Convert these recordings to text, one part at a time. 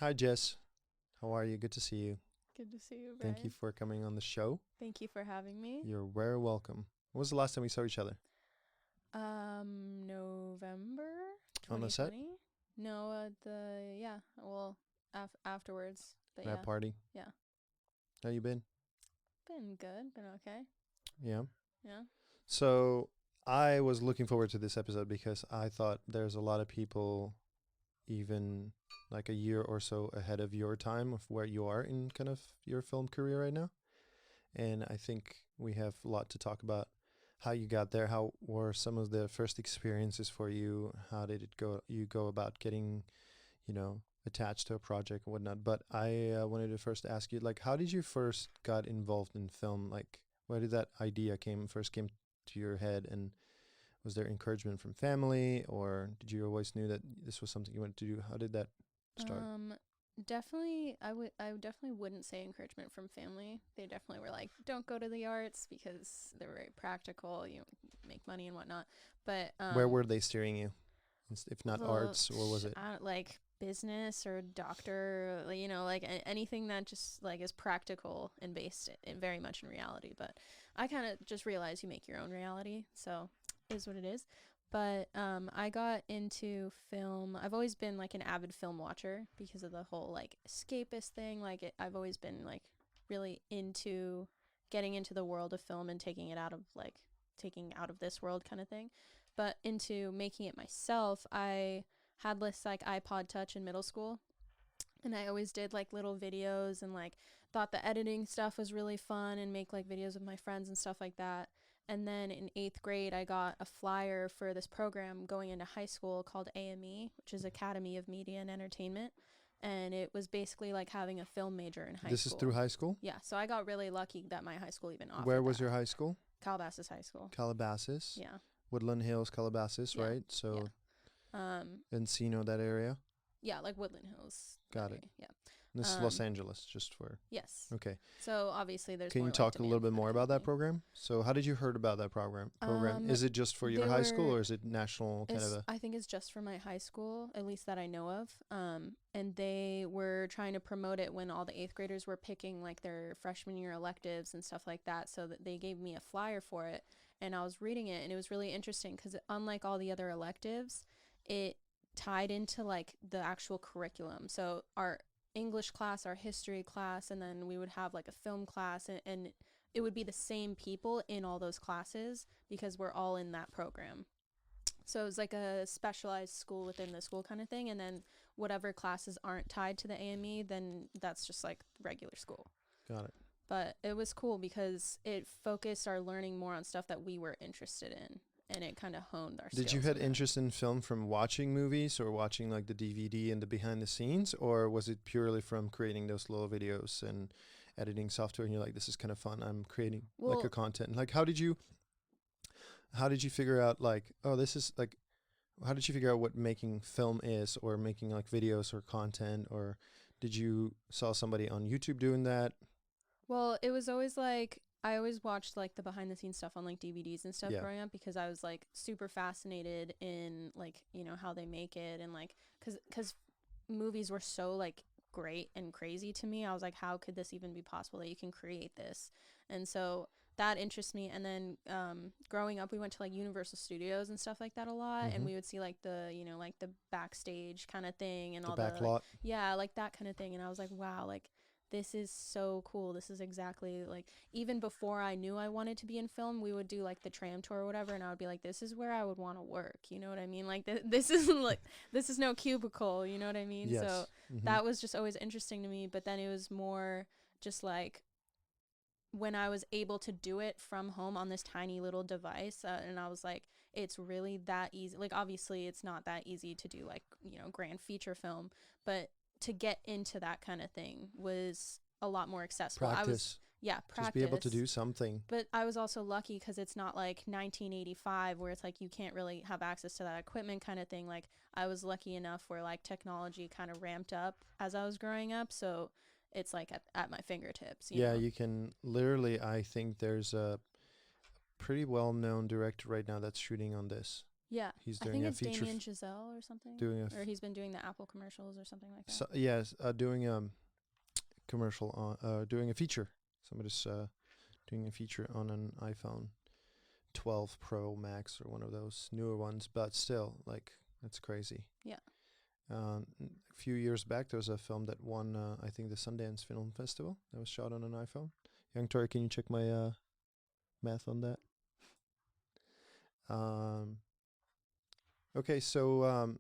Hi, Jess. How are you? Good to see you. Good to see you, Thank you Brian. for coming on the show. Thank you for having me. You're very welcome. When was the last time we saw each other? November On the set? 2020. No, afterwards. But That yeah, party? yeah. How you been? Been good, been okay. Yeah. Yeah. So I was looking forward to this episode because I thought there's a lot of people even like a year or so ahead of your time of where you are in kind of your film career right now. And I think we have a lot to talk about how you got there. How were some of the first experiences for you? How did it go? You go about getting, attached to a project and whatnot. But I wanted to first ask you, like, how did you first got involved in film? Like, where did that idea came to your head? And was there encouragement from family, or did you always knew that this was something you wanted to do? How did that start? Um, Definitely, I definitely wouldn't say encouragement from family. They definitely were like, don't go to the arts because they're very practical, make money and whatnot. But, Where were they steering you? If not well, arts, what was it? like business or doctor, like anything that just like is practical and based very much in reality. But I kind of just realized you make your own reality, so is what it is. But I got into film. I've always been like an avid film watcher because of the whole like escapist thing. I've always been like really into getting into the world of film and taking out of this world kind of thing, but into making it myself. I had this like iPod Touch in middle school, and I always did like little videos and like thought the editing stuff was really fun and make like videos with my friends and stuff like that. And then in 8th grade, I got a flyer for this program going into high school called AME, which is Academy of Media and Entertainment. And it was basically like having a film major in high This is school. through high school? Yeah, so I got really lucky that my high school even offered Where was that. your high school? Calabasas High School. Calabasas. Yeah. Woodland Hills, Calabasas, Yeah. right? So Yeah. Encino, that area. Yeah, like Woodland Hills. Got it. Area. Yeah. This is Los Angeles, just for. Yes. Okay. So obviously there's Can more you like talk a little demand bit for more kind of about that thing. program? So how did you heard about that program? Is it just for your They high school, were or is it national kind of a? I think it's just for my high school, at least that I know of. And they were trying to promote it when all the 8th graders were picking like their freshman year electives and stuff like that. So that they gave me a flyer for it, and I was reading it, and it was really interesting because unlike all the other electives, it tied into like the actual curriculum. So our English class, our history class, and then we would have like a film class, and it would be the same people in all those classes because we're all in that program. So it was like a specialized school within the school kind of thing. And then whatever classes aren't tied to the AME, then that's just like regular school. Got it. But it was cool because it focused our learning more on stuff that we were interested in. And it kind of honed our skills. Did you had interest in film from watching movies or watching like the DVD and the behind the scenes, or was it purely from creating those little videos and editing software and you're like, this is kind of fun, I'm creating like a content? Like how did you figure out like, oh, this is like, how did you figure out what making film is, or making like videos or content, or did you saw somebody on YouTube doing that? Well, it was always like I always watched like the behind the scenes stuff on like DVDs and stuff growing up because I was like super fascinated in like, how they make it, and like cuz movies were so like great and crazy to me. I was like, how could this even be possible that you can create this? And so that interests me. And then growing up, we went to like Universal Studios and stuff like that a lot, and we would see like the like the backstage kind of thing and The all back the like, lot. yeah, like that kind of thing. And I was like, wow, like this is so cool. This is exactly like, even before I knew I wanted to be in film, we would do like the tram tour or whatever, and I would be like, this is where I would want to work. You know what I mean? Like this isn't like, this is no cubicle. You know what I mean? Yes. So that was just always interesting to me. But then it was more just like when I was able to do it from home on this tiny little device, and I was like, it's really that easy. Like obviously it's not that easy to do like, grand feature film, but to get into that kind of thing was a lot more accessible. Practice. Practice. Just be able to do something. But I was also lucky because it's not like 1985 where it's like you can't really have access to that equipment kind of thing. Like I was lucky enough where like technology kind of ramped up as I was growing up, so it's like at my fingertips. You know? You can literally, I think there's a pretty well-known director right now that's shooting on this. Yeah. He's I doing think a it's feature, Damien Giselle or something. doing a Or he's been doing the Apple commercials or something like that. so, yes, doing commercial on doing a feature. Somebody's doing a feature on an iPhone 12 Pro Max or one of those newer ones, but still, like, that's crazy. Yeah. A few years back, there was a film that won, I think, the Sundance Film Festival that was shot on an iPhone. Young Tori, can you check my math on that? Okay, so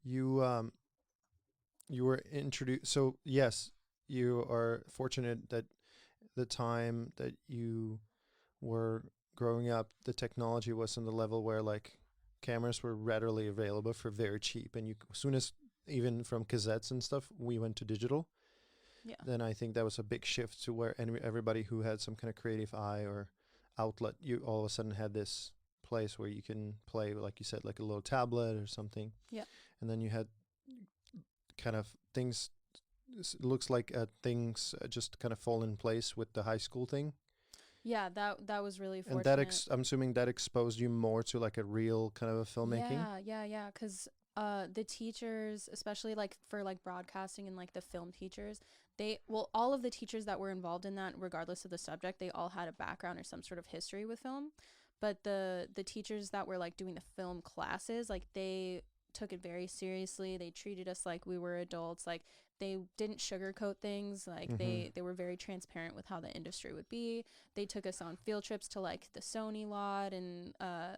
you were introduced. So yes, you are fortunate that the time that you were growing up, the technology was on the level where like cameras were readily available for very cheap, and you as soon as even from cassettes and stuff, we went to digital. Yeah. Then I think that was a big shift to where everybody who had some kind of creative eye or outlet, you all of a sudden had this place where you can play, like you said, like a little tablet or something. Yeah. And then you had kind of things. Looks like things just kind of fall in place with the high school thing. Yeah, that was really And fortunate. that I'm assuming that exposed you more to like a real kind of a filmmaking. Yeah. Because the teachers, especially like for like broadcasting and like the film teachers, all of the teachers that were involved in that, regardless of the subject, they all had a background or some sort of history with film. But the teachers that were like doing the film classes, like they took it very seriously. They treated us like we were adults. Like they didn't sugarcoat things. Like they were very transparent with how the industry would be. They took us on field trips to like the Sony lot and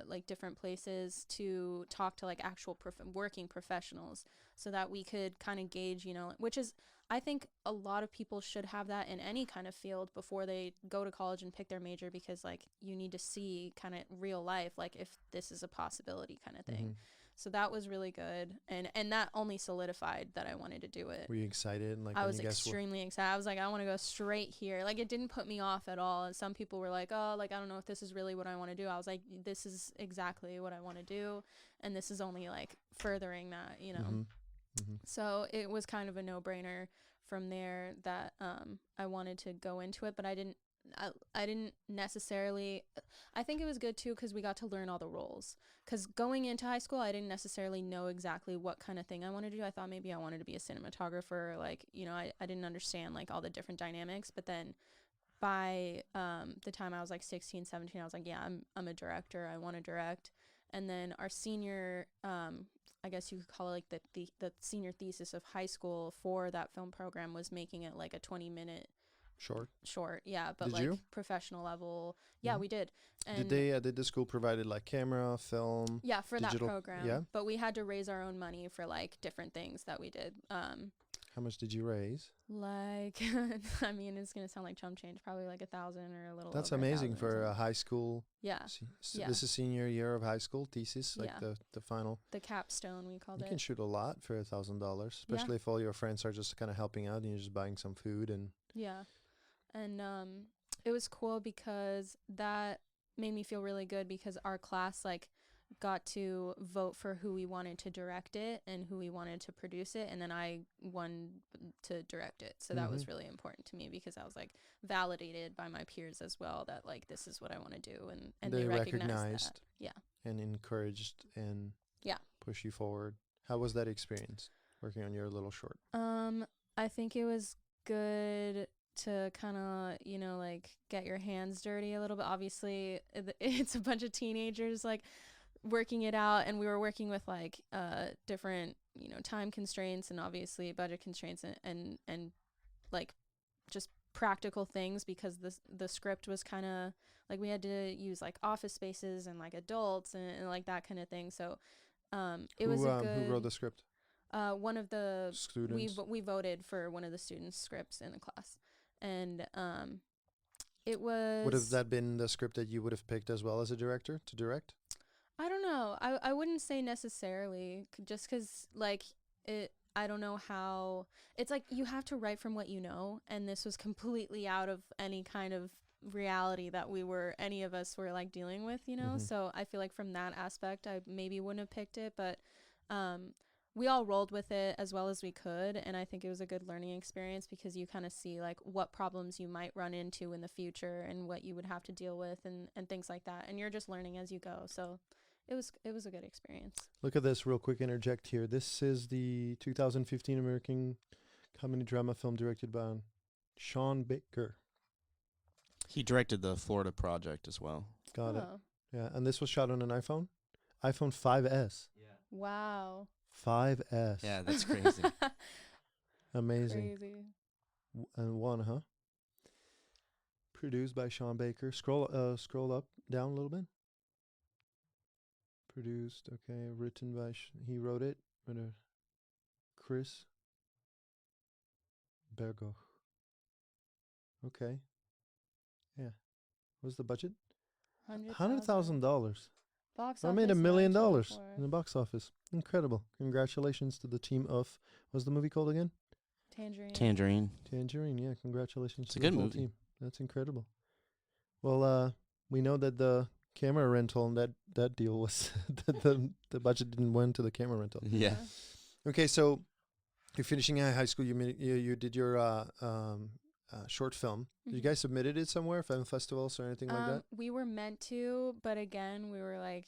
like different places to talk to like actual working professionals so that we could kind of gauge, which is, I think a lot of people should have that in any kind of field before they go to college and pick their major, because like you need to see kind of real life, like if this is a possibility kind of thing. So that was really good, and that only solidified that I wanted to do it. Were you excited? Like I was extremely excited. I was like, I want to go straight here. Like it didn't put me off at all. And some people were like, oh, like I don't know if this is really what I want to do. I was like, this is exactly what I want to do, and this is only like furthering that, So it was kind of a no-brainer from there that I wanted to go into it, but I didn't necessarily. I think it was good too because we got to learn all the roles. Because going into high school, I didn't necessarily know exactly what kind of thing I wanted to do. I thought maybe I wanted to be a cinematographer. Like, I didn't understand like all the different dynamics. But then by the time I was like 16, 17, I was like, yeah, I'm a director. I want to direct. And then our senior, I guess you could call it like the senior thesis of high school for that film program was making it like a 20-minute short, yeah, but did like you? Professional level. Yeah, we did. And did the school provided like camera, film? Yeah, for digital, that program. yeah, but we had to raise our own money for like different things that we did. How much did you raise? Like I mean, it's gonna sound like chump change, probably like 1,000 or a little. That's over amazing 1,000 for a high school. Yeah. Yeah. This is senior year of high school thesis, like the final. The capstone, we called You it. can shoot a lot for $1,000, especially if all your friends are just kind of helping out and you're just buying some food and. Yeah, and it was cool because that made me feel really good because our class like got to vote for who we wanted to direct it and who we wanted to produce it, and then I won to direct it. So that was really important to me because I was like validated by my peers as well that like this is what I want to do, and they recognized that. Yeah. And encouraged and push you forward. How was that experience working on your little short? I think it was good to kind of, like get your hands dirty a little bit. Obviously, it's a bunch of teenagers like working it out, and we were working with like different time constraints and obviously budget constraints and like just practical things because the script was kind of like we had to use like office spaces and like adults and like that kind of thing. So it was a good. Who wrote the script? One of the students. We voted for one of the students' scripts in the class, and it was. Would have that been the script that you would have picked as well as a director to direct? I don't know. I wouldn't say necessarily, just because like it. I don't know how. It's like you have to write from what you know, and this was completely out of any kind of reality that any of us were like dealing with, So I feel like from that aspect, I maybe wouldn't have picked it, but we all rolled with it as well as we could, and I think it was a good learning experience because you kind of see like what problems you might run into in the future and what you would have to deal with and things like that, and you're just learning as you go. So it was a good experience. Look at this real quick. Interject here. This is the 2015 American comedy drama film directed by Sean Baker. He directed the Florida Project as well. Got it. Oh, Yeah, and this was shot on an iPhone 5S. wow. 5S. Yeah, that's crazy. Amazing. Crazy. And one, huh? Produced by Sean Baker. Scroll up, down a little bit. Produced, okay. Written by, he wrote it. Chris Bergoch. Okay. Yeah. What's the budget? $100,000. Box I office. made $1 million in 924. the box office. Incredible. Congratulations to the team of, what's the movie called again? Tangerine. Tangerine. Yeah, congratulations It's to a the good whole movie. team. That's incredible. Well, we know that the camera rental and that deal was the budget didn't went to the camera rental. Yeah. Okay, so you're finishing high school. You did your short film. You guys submitted it somewhere, film festivals or anything like that? We were meant to, but again, we were like,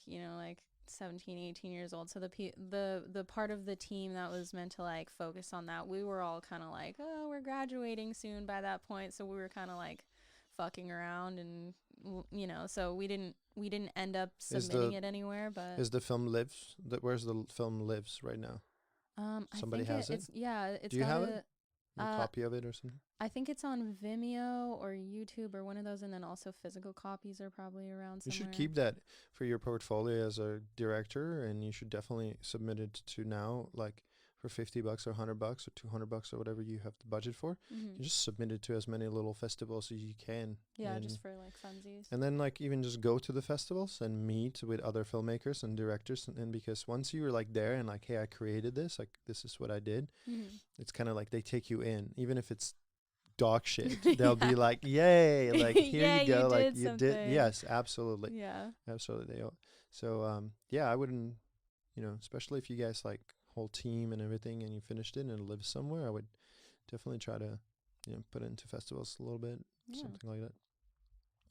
17, 18 years old. So the part of the team that was meant to like focus on that, we were all kind of like, oh, we're graduating soon by that point. So we were kind of like fucking around and so we didn't end up submitting it anywhere. But is the film lives? Where's the film lives right now? Somebody I think has it? It's Do you have got it? A copy of it or something? I think it's on Vimeo or YouTube or one of those, and then also physical copies are probably around somewhere. You should keep that for your portfolio as a director, and you should definitely submit it to now, like for $50 or $100 or $200 or whatever you have the budget for. You just submit it to as many little festivals as you can. Yeah, just for like funsies. And then like even just go to the festivals and meet with other filmmakers and directors, and because once you're like there and like, hey, I created this, like this is what I did, it's kind of like they take you in, even if it's dog shit. They'll be like, yay, like here yeah, you go, you like did you something. did. Yes, absolutely. Yeah, absolutely. So yeah, I wouldn't, especially if you guys like whole team and everything and you finished it and it lives somewhere, I would definitely try to put it into festivals a little bit, something like that.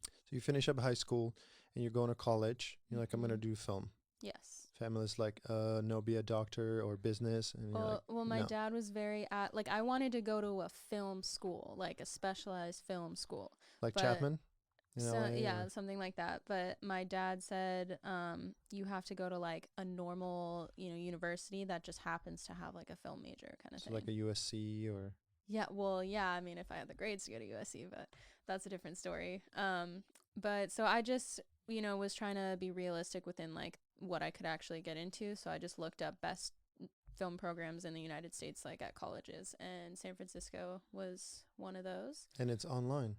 So you finish up high school and you're going to college, you're like, I'm gonna do film. Yes. Family's like, no, be a doctor or business. And well, my no. dad was very I wanted to go to a film school, like a specialized film school, like Chapman. Yeah, something like that. But my dad said, you have to go to like a normal, university that just happens to have like a film major kind of thing. Like a USC or. Yeah, well, yeah. I mean, if I had the grades to go to USC, but that's a different story. But so I just, was trying to be realistic within like what I could actually get into. So I just looked up best film programs in the United States, like at colleges, and San Francisco was one of those. And it's online.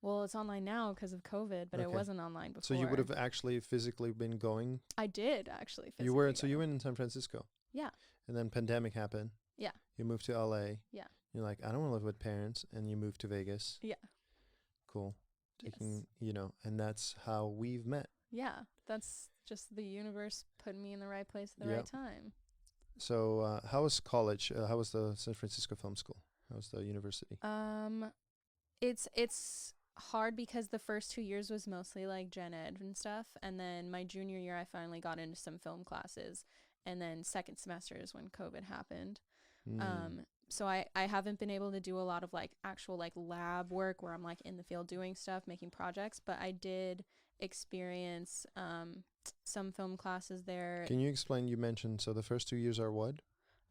Well, it's online now because of COVID, but it wasn't online before. So you would have actually physically been going? I did actually physically You were, so you were in San Francisco? Yeah. And then pandemic happened? Yeah. You moved to LA? Yeah. You're like, I don't want to live with parents, and you moved to Vegas? Yeah. Cool. And that's how we've met. Yeah, that's just the universe putting me in the right place at the right time. So how was college? How was the San Francisco Film School? How was the university? It's hard because the first 2 years was mostly like gen ed and stuff, and then my junior year I finally got into some film classes, and then second semester is when COVID happened. So I haven't been able to do a lot of like actual like lab work where I'm like in the field doing stuff, making projects, but I did experience some film classes there. Can you explain? You mentioned, so the first 2 years are what?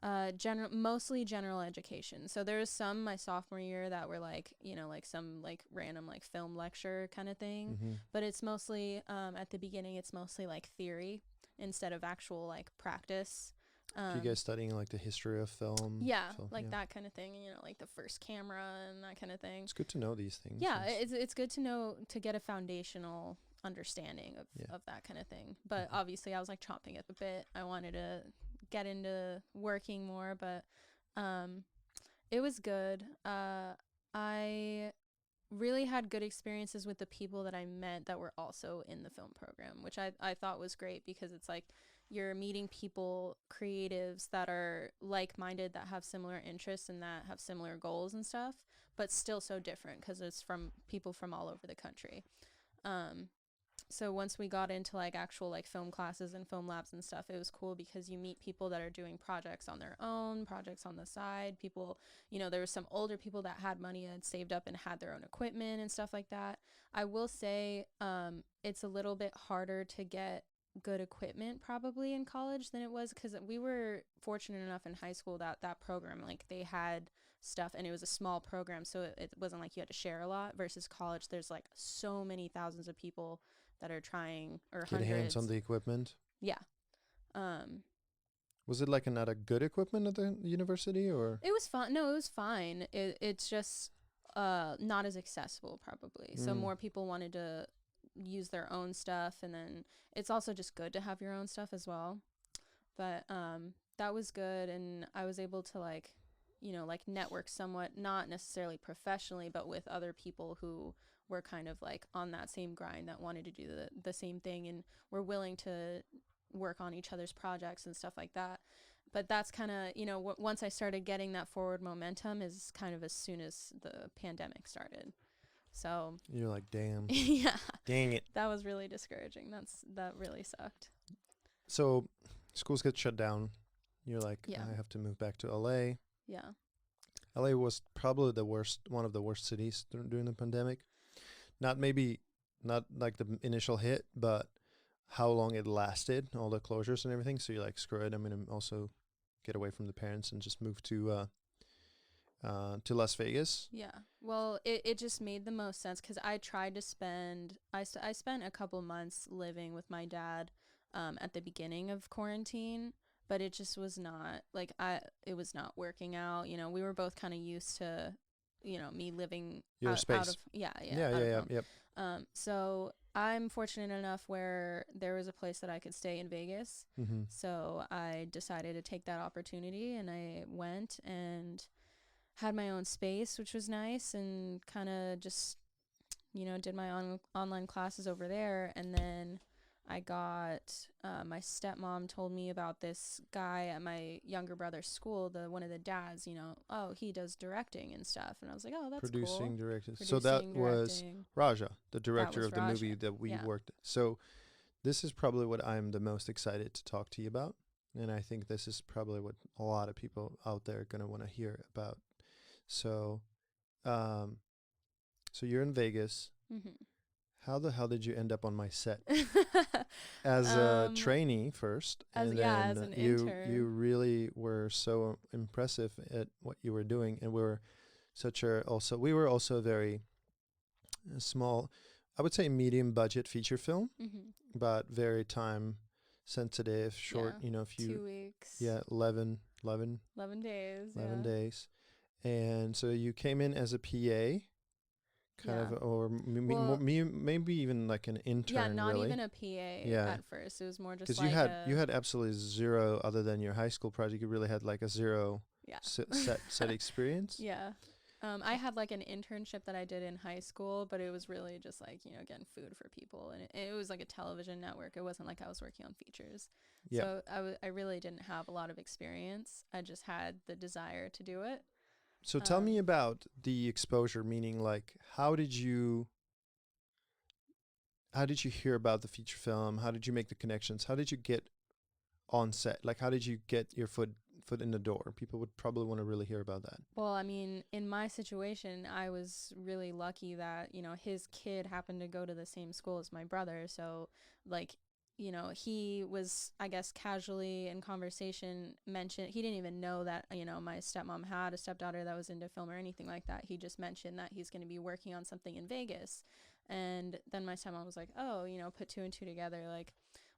Mostly general education. So there was some my sophomore year that were like, like some like random like film lecture kind of thing. But it's mostly at the beginning it's mostly like theory instead of actual like practice. You guys studying like the history of film? Yeah, that kind of thing, like the first camera and that kind of thing. It's good to know these things. Yeah, it's good to know, to get a foundational understanding of that kind of thing. But obviously I was like chomping at the bit. I wanted to get into working more, but it was good. I really had good experiences with the people that I met that were also in the film program, which I thought was great because it's like you're meeting people, creatives that are like-minded, that have similar interests and that have similar goals and stuff, but still so different because it's from people from all over the country. so once we got into like actual like film classes and film labs and stuff, it was cool because you meet people that are doing projects on their own, projects on the side. People, you know, there were some older people that had money and saved up and had their own equipment and stuff like that. I will say it's a little bit harder to get good equipment probably in college than it was, because we were fortunate enough in high school that that program, like they had stuff and it was a small program, so it wasn't like you had to share a lot, versus college there's like so many thousands of people that are trying, or Get hundreds. hands on the equipment. Yeah. um Was it like not a good equipment at the university, or? it was fun. No, it was fine. It's just not as accessible probably, so more people wanted to use their own stuff, and then it's also just good to have your own stuff as well. But that was good, and I was able to like, you know, like network somewhat, not necessarily professionally, but with other people who were kind of like on that same grind, that wanted to do the same thing and were willing to work on each other's projects and stuff like that. But that's kind of, you know, once I started getting that forward momentum is kind of as soon as the pandemic started. So You're like, damn. yeah, Dang it. that was really discouraging. That really sucked. So schools get shut down. You're like, Yeah. I have to move back to LA. Yeah. LA was probably one of the worst cities during the pandemic. Not like the initial hit, but how long it lasted, all the closures and everything. So you're like, screw it. I'm going to also get away from the parents and just move to Las Vegas. Yeah. Well, it just made the most sense, because I tried to spend, I spent a couple months living with my dad at the beginning of quarantine, but it just was not, like, it was not working out. You know, we were both kind of used to, you know, me living Your space. out of, yeah. Yep. So I'm fortunate enough where there was a place that I could stay in Vegas. Mm-hmm. So I decided to take that opportunity, and I went and had my own space, which was nice, and kind of just, you know, did my online classes over there. And then I got, my stepmom told me about this guy at my younger brother's school, one of the dads, you know, oh, he does directing and stuff. And I was like, oh, that's Producing, cool. directing. So that was Raja, the director was of the Raja. movie that we Yeah. worked. So this is probably what I'm the most excited to talk to you about. And I think this is probably what a lot of people out there are going to want to hear about. So, so you're in Vegas. Mm-hmm. How the hell did you end up on my set? As a trainee first, as and as then an intern. you really were so impressive at what you were doing, and we were also a very small, I would say medium budget feature film, Mm-hmm. but very time sensitive, short. Yeah. You know, if you 2 weeks. 11 days. 11 days. And so you came in as a PA, or maybe even like an intern. Yeah, not really. Even a PA at first. It was more just because like you had absolutely zero, other than your high school project. You really had like a zero set experience. Yeah. I had like an internship that I did in high school, but it was really just like, you know, getting food for people, and it was like a television network. It wasn't like I was working on features. Yeah. So I really didn't have a lot of experience. I just had the desire to do it. So tell me about the exposure, meaning like how did you hear about the feature film? How did you make the connections? How did you get on set? Like how did you get your foot in the door? People would probably want to really hear about that. Well, I mean, in my situation, I was really lucky that, you know, his kid happened to go to the same school as my brother. So like, you know, he was, I guess, casually in conversation mentioned, he didn't even know that, you know, my stepmom had a stepdaughter that was into film or anything like that. He just mentioned that he's going to be working on something in Vegas. And then my stepmom was like, oh, you know, put two and two together. Like,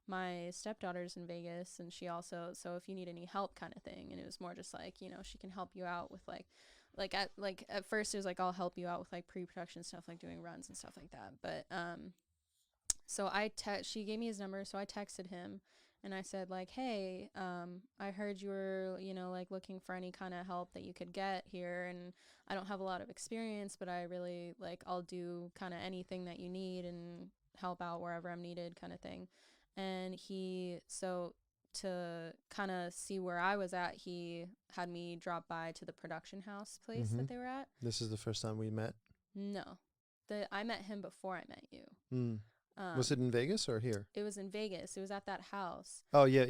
my stepdaughter's in Vegas, and she also, so if you need any help kind of thing. And it was more just like, you know, she can help you out with at first it was like, I'll help you out with like pre-production stuff, like doing runs and stuff like that. But, so she gave me his number. So I texted him and I said like, hey, I heard you were, you know, like looking for any kind of help that you could get here. And I don't have a lot of experience, but I really like, I'll do kind of anything that you need and help out wherever I'm needed kind of thing. And to kind of see where I was at, he had me drop by to the production house place that they were at. This is the first time we met? No. I met him before I met you. Was it in Vegas or here? It was in Vegas. It was at that house. Oh yeah.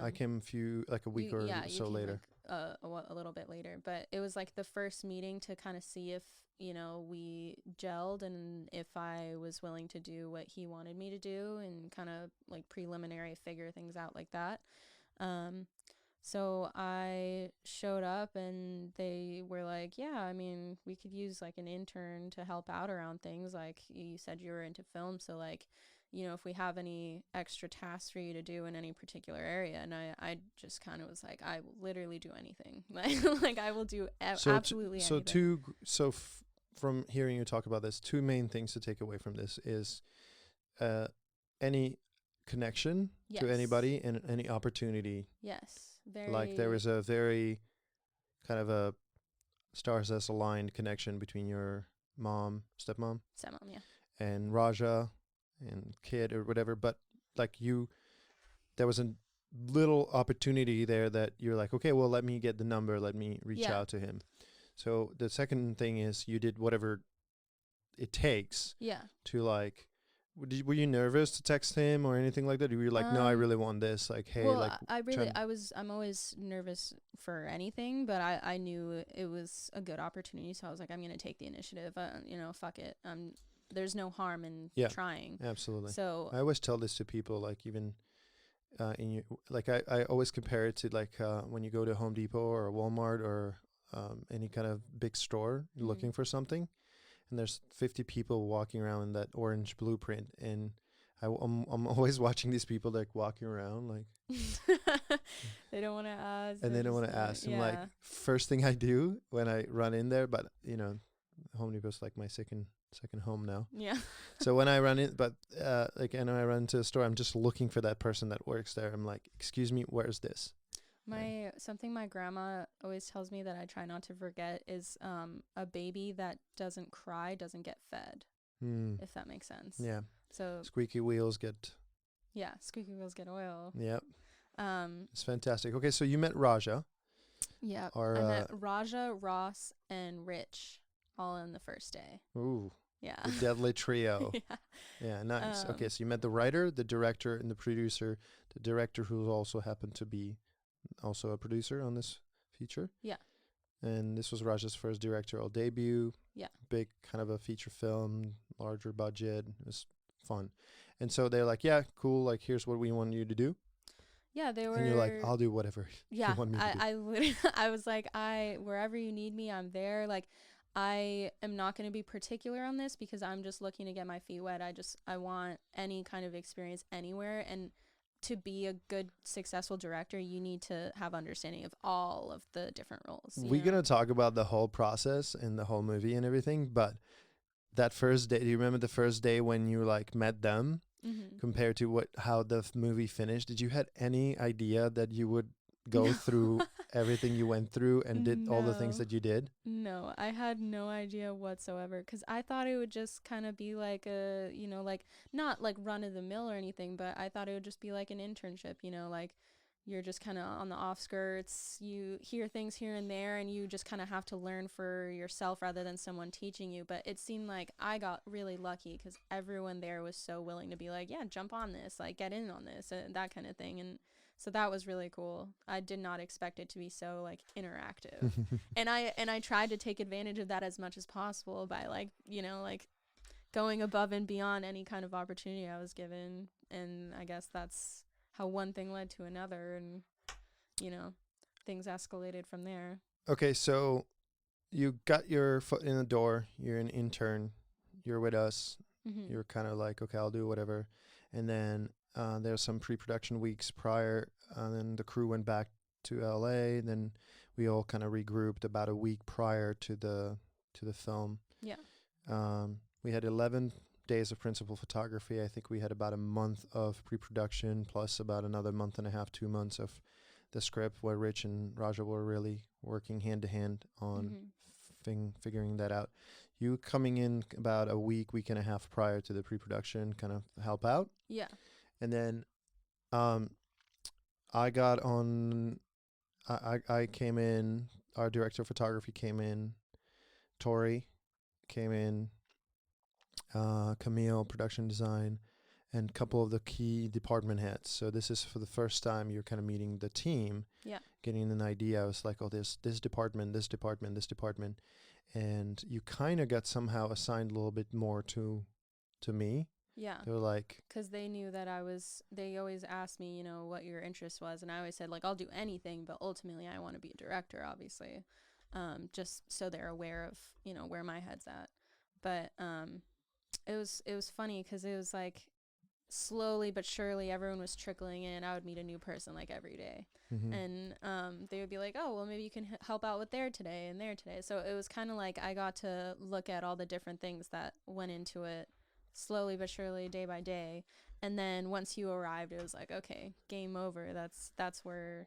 I Um, came a week or you so came later. like a little bit later, but it was like the first meeting to kind of see if we gelled and if I was willing to do what he wanted me to do and kind of like preliminary figure things out like that. Um, so I showed up and they were like, yeah, I mean, we could use like an intern to help out around things. Like you said you were into film. So like, if we have any extra tasks for you to do in any particular area. And I just kind of was like, I will literally do anything. Like I will do absolutely anything. From hearing you talk about this, two main things to take away from this is any connection Yes. to anybody and any opportunity. Yes. Very. Like there was a very kind of a stars as aligned connection between your stepmom, Stepmom, yeah. and Raja and kid or whatever. But like there was a little opportunity there that you're like, okay, well, let me get the number. Let me reach out to him. So the second thing is you did whatever it takes to like, were you nervous to text him or anything like that? Or were you like, no, I really want this. Like, hey, well, like, I'm always nervous for anything, but I knew it was a good opportunity. So I was like, I'm going to take the initiative. Fuck it. There's no harm in trying. Absolutely. So I always tell this to people, like even I always compare it to like when you go to Home Depot or Walmart or any kind of big store looking for something, and there's 50 people walking around in that orange blueprint, and I'm always watching these people like walking around like they don't want to ask, and they don't want to ask. And like first thing I do when I run in there, but Home Depot's like my second home now. Yeah. So when I run in, and I run to the store, I'm just looking for that person that works there. I'm like, excuse me, where's this? Something my grandma always tells me that I try not to forget is a baby that doesn't cry doesn't get fed. If that makes sense. Yeah. So squeaky wheels get oil. Yep. It's fantastic. Okay, so you met Raja. Yeah. I met Raja, Ross, and Rich all in the first day. Ooh. Yeah. The deadly trio. Yeah. Yeah, nice. Okay, so you met the writer, the director, and the producer. The director who also happened to be also a producer on this feature. Yeah. And this was Raja's first directorial debut. Yeah. Big kind of a feature film, larger budget. It was fun. And so they're like, yeah, cool. Like, here's what we want you to do. Yeah, they were. And you're like, I'll do whatever you want me to do. I literally, I was like, wherever you need me, I'm there. Like, I am not going to be particular on this because I'm just looking to get my feet wet. I want any kind of experience anywhere. And to be a good, successful director, you need to have understanding of all of the different roles. We're going to talk about the whole process and the whole movie and everything. But that first day, do you remember the first day when you like met them compared to how the movie finished? Did you had any idea that you would go through everything you went through and did all the things that you did? No, I had no idea whatsoever because I thought it would just kind of be like a, like not like run of the mill or anything, but I thought it would just be like an internship, like you're just kind of on the offskirts, you hear things here and there and you just kind of have to learn for yourself rather than someone teaching you. But it seemed like I got really lucky because everyone there was so willing to be like, yeah, jump on this, like get in on this, that kind of thing. And so that was really cool. I did not expect it to be so like interactive. and I tried to take advantage of that as much as possible by like, like going above and beyond any kind of opportunity I was given. And I guess that's how one thing led to another and, things escalated from there. Okay, so you got your foot in the door. You're an intern. You're with us. You're kind of like, okay, I'll do whatever. And then there's some pre-production weeks prior, and then the crew went back to LA. Then we all kind of regrouped about a week prior to the film. Yeah. We had 11 days of principal photography. I think we had about a month of pre-production plus about another month and a half, 2 months of the script where Rich and Raja were really working hand to hand on figuring that out. You coming in about a week and a half prior to the pre-production, kind of help out. Yeah. And then I got on, I came in, our director of photography came in, Tori came in, Camille, production design, and a couple of the key department heads. So this is for the first time you're kind of meeting the team, Yeah. getting an idea. I was like, oh, this department, this department, this department, and you kind of got somehow assigned a little bit more to me. Yeah. They're like, Because they knew that they always asked me, what your interest was. And I always said, like, I'll do anything, but ultimately I want to be a director, obviously. Just so they're aware of, where my head's at. But it was funny because it was like slowly but surely everyone was trickling in. I would meet a new person like every day. mm-hmm. And they would be like, oh, well, maybe you can help out with there today and there today. So it was kind of like I got to look at all the different things that went into it slowly but surely, day by day. And then once you arrived, it was like, okay, game over. That's where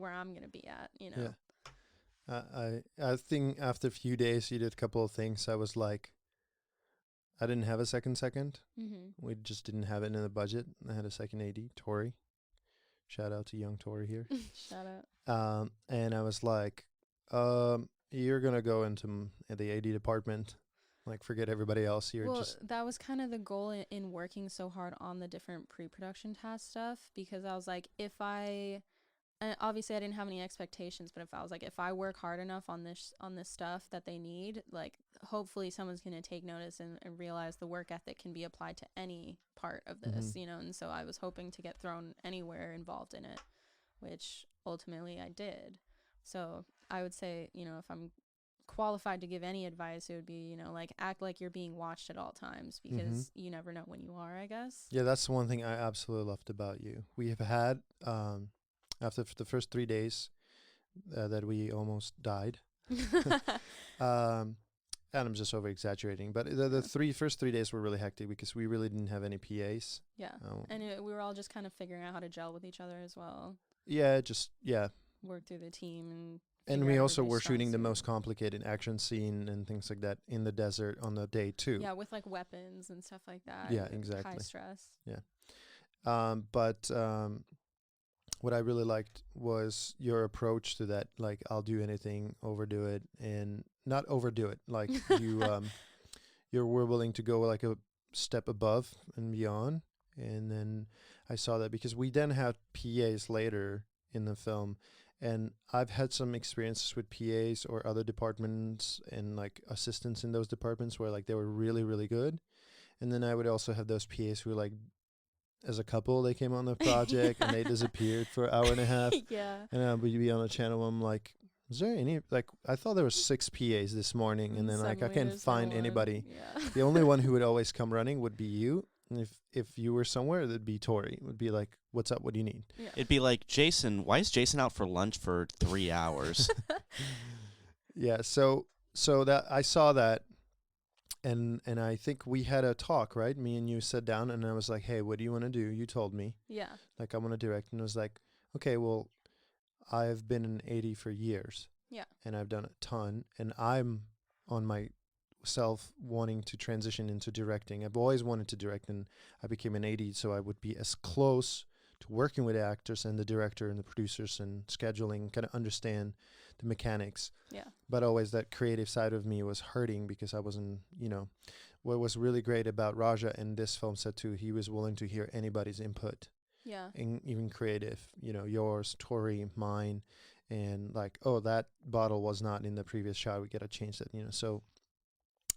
I'm gonna be at, Yeah. I think after a few days you did a couple of things. I was like, I didn't have a second. Mm-hmm. We just didn't have it in the budget. I had a second AD, Tori. Shout out to young Tori here. Shout out. And I was like, you're gonna go into the AD department. Like, forget everybody else. That was kind of the goal in working so hard on the different pre-production task stuff, because I was like, obviously I didn't have any expectations, but if I work hard enough on this stuff that they need, like, hopefully someone's going to take notice and realize the work ethic can be applied to any part of this, Mm-hmm. and so I was hoping to get thrown anywhere involved in it, which ultimately I did. So I would say, if I'm qualified to give any advice, it would be, like, act like you're being watched at all times, because you never know when you are, I guess. Yeah, that's the one thing I absolutely loved about you. We have had, after the first 3 days that we almost died, and I'm just over exaggerating, but the first 3 days were really hectic because we really didn't have any PAs. Yeah. And we were all just kind of figuring out how to gel with each other as well. Yeah, Work through the team and we also were shooting the most complicated action scene and things like that in the desert on the day 2. Yeah, with like weapons and stuff like that. Yeah, exactly. High stress. Yeah. But what I really liked was your approach to that. Like, I'll do anything, overdo it, and not overdo it. Like, you were willing to go like a step above and beyond. And then I saw that because we then had PAs later in the film. And I've had some experiences with PAs or other departments and like assistants in those departments where like they were really, really good. And then I would also have those PAs who like, as a couple, they came on the project and they disappeared for an hour and a half. Yeah. And I would be on a channel. I'm like, is there any, like, I thought there was 6 PAs this morning. And then like, I can't find anybody. Yeah. The only one who would always come running would be you. And if you were somewhere, it'd be Tori. It would be like, what's up? What do you need? Yeah. It'd be like, Jason, why is Jason out for lunch for 3 hours? Yeah. So that I saw that. And I think we had a talk, right? Me and you sat down and I was like, hey, what do you want to do? You told me. Yeah. Like, I want to direct. And I was like, okay, well, I've been an AD for years. Yeah. And I've done a ton. And I'm on myself wanting to transition into directing. I've always wanted to direct, and I became an AD so I would be as close to working with the actors and the director and the producers and scheduling, kind of understand the mechanics. Yeah. But always that creative side of me was hurting because I wasn't, what was really great about Raja in this film set too, he was willing to hear anybody's input. Yeah. And even creative, yours, Tori, mine, and like, oh, that bottle was not in the previous shot. We got to change that, So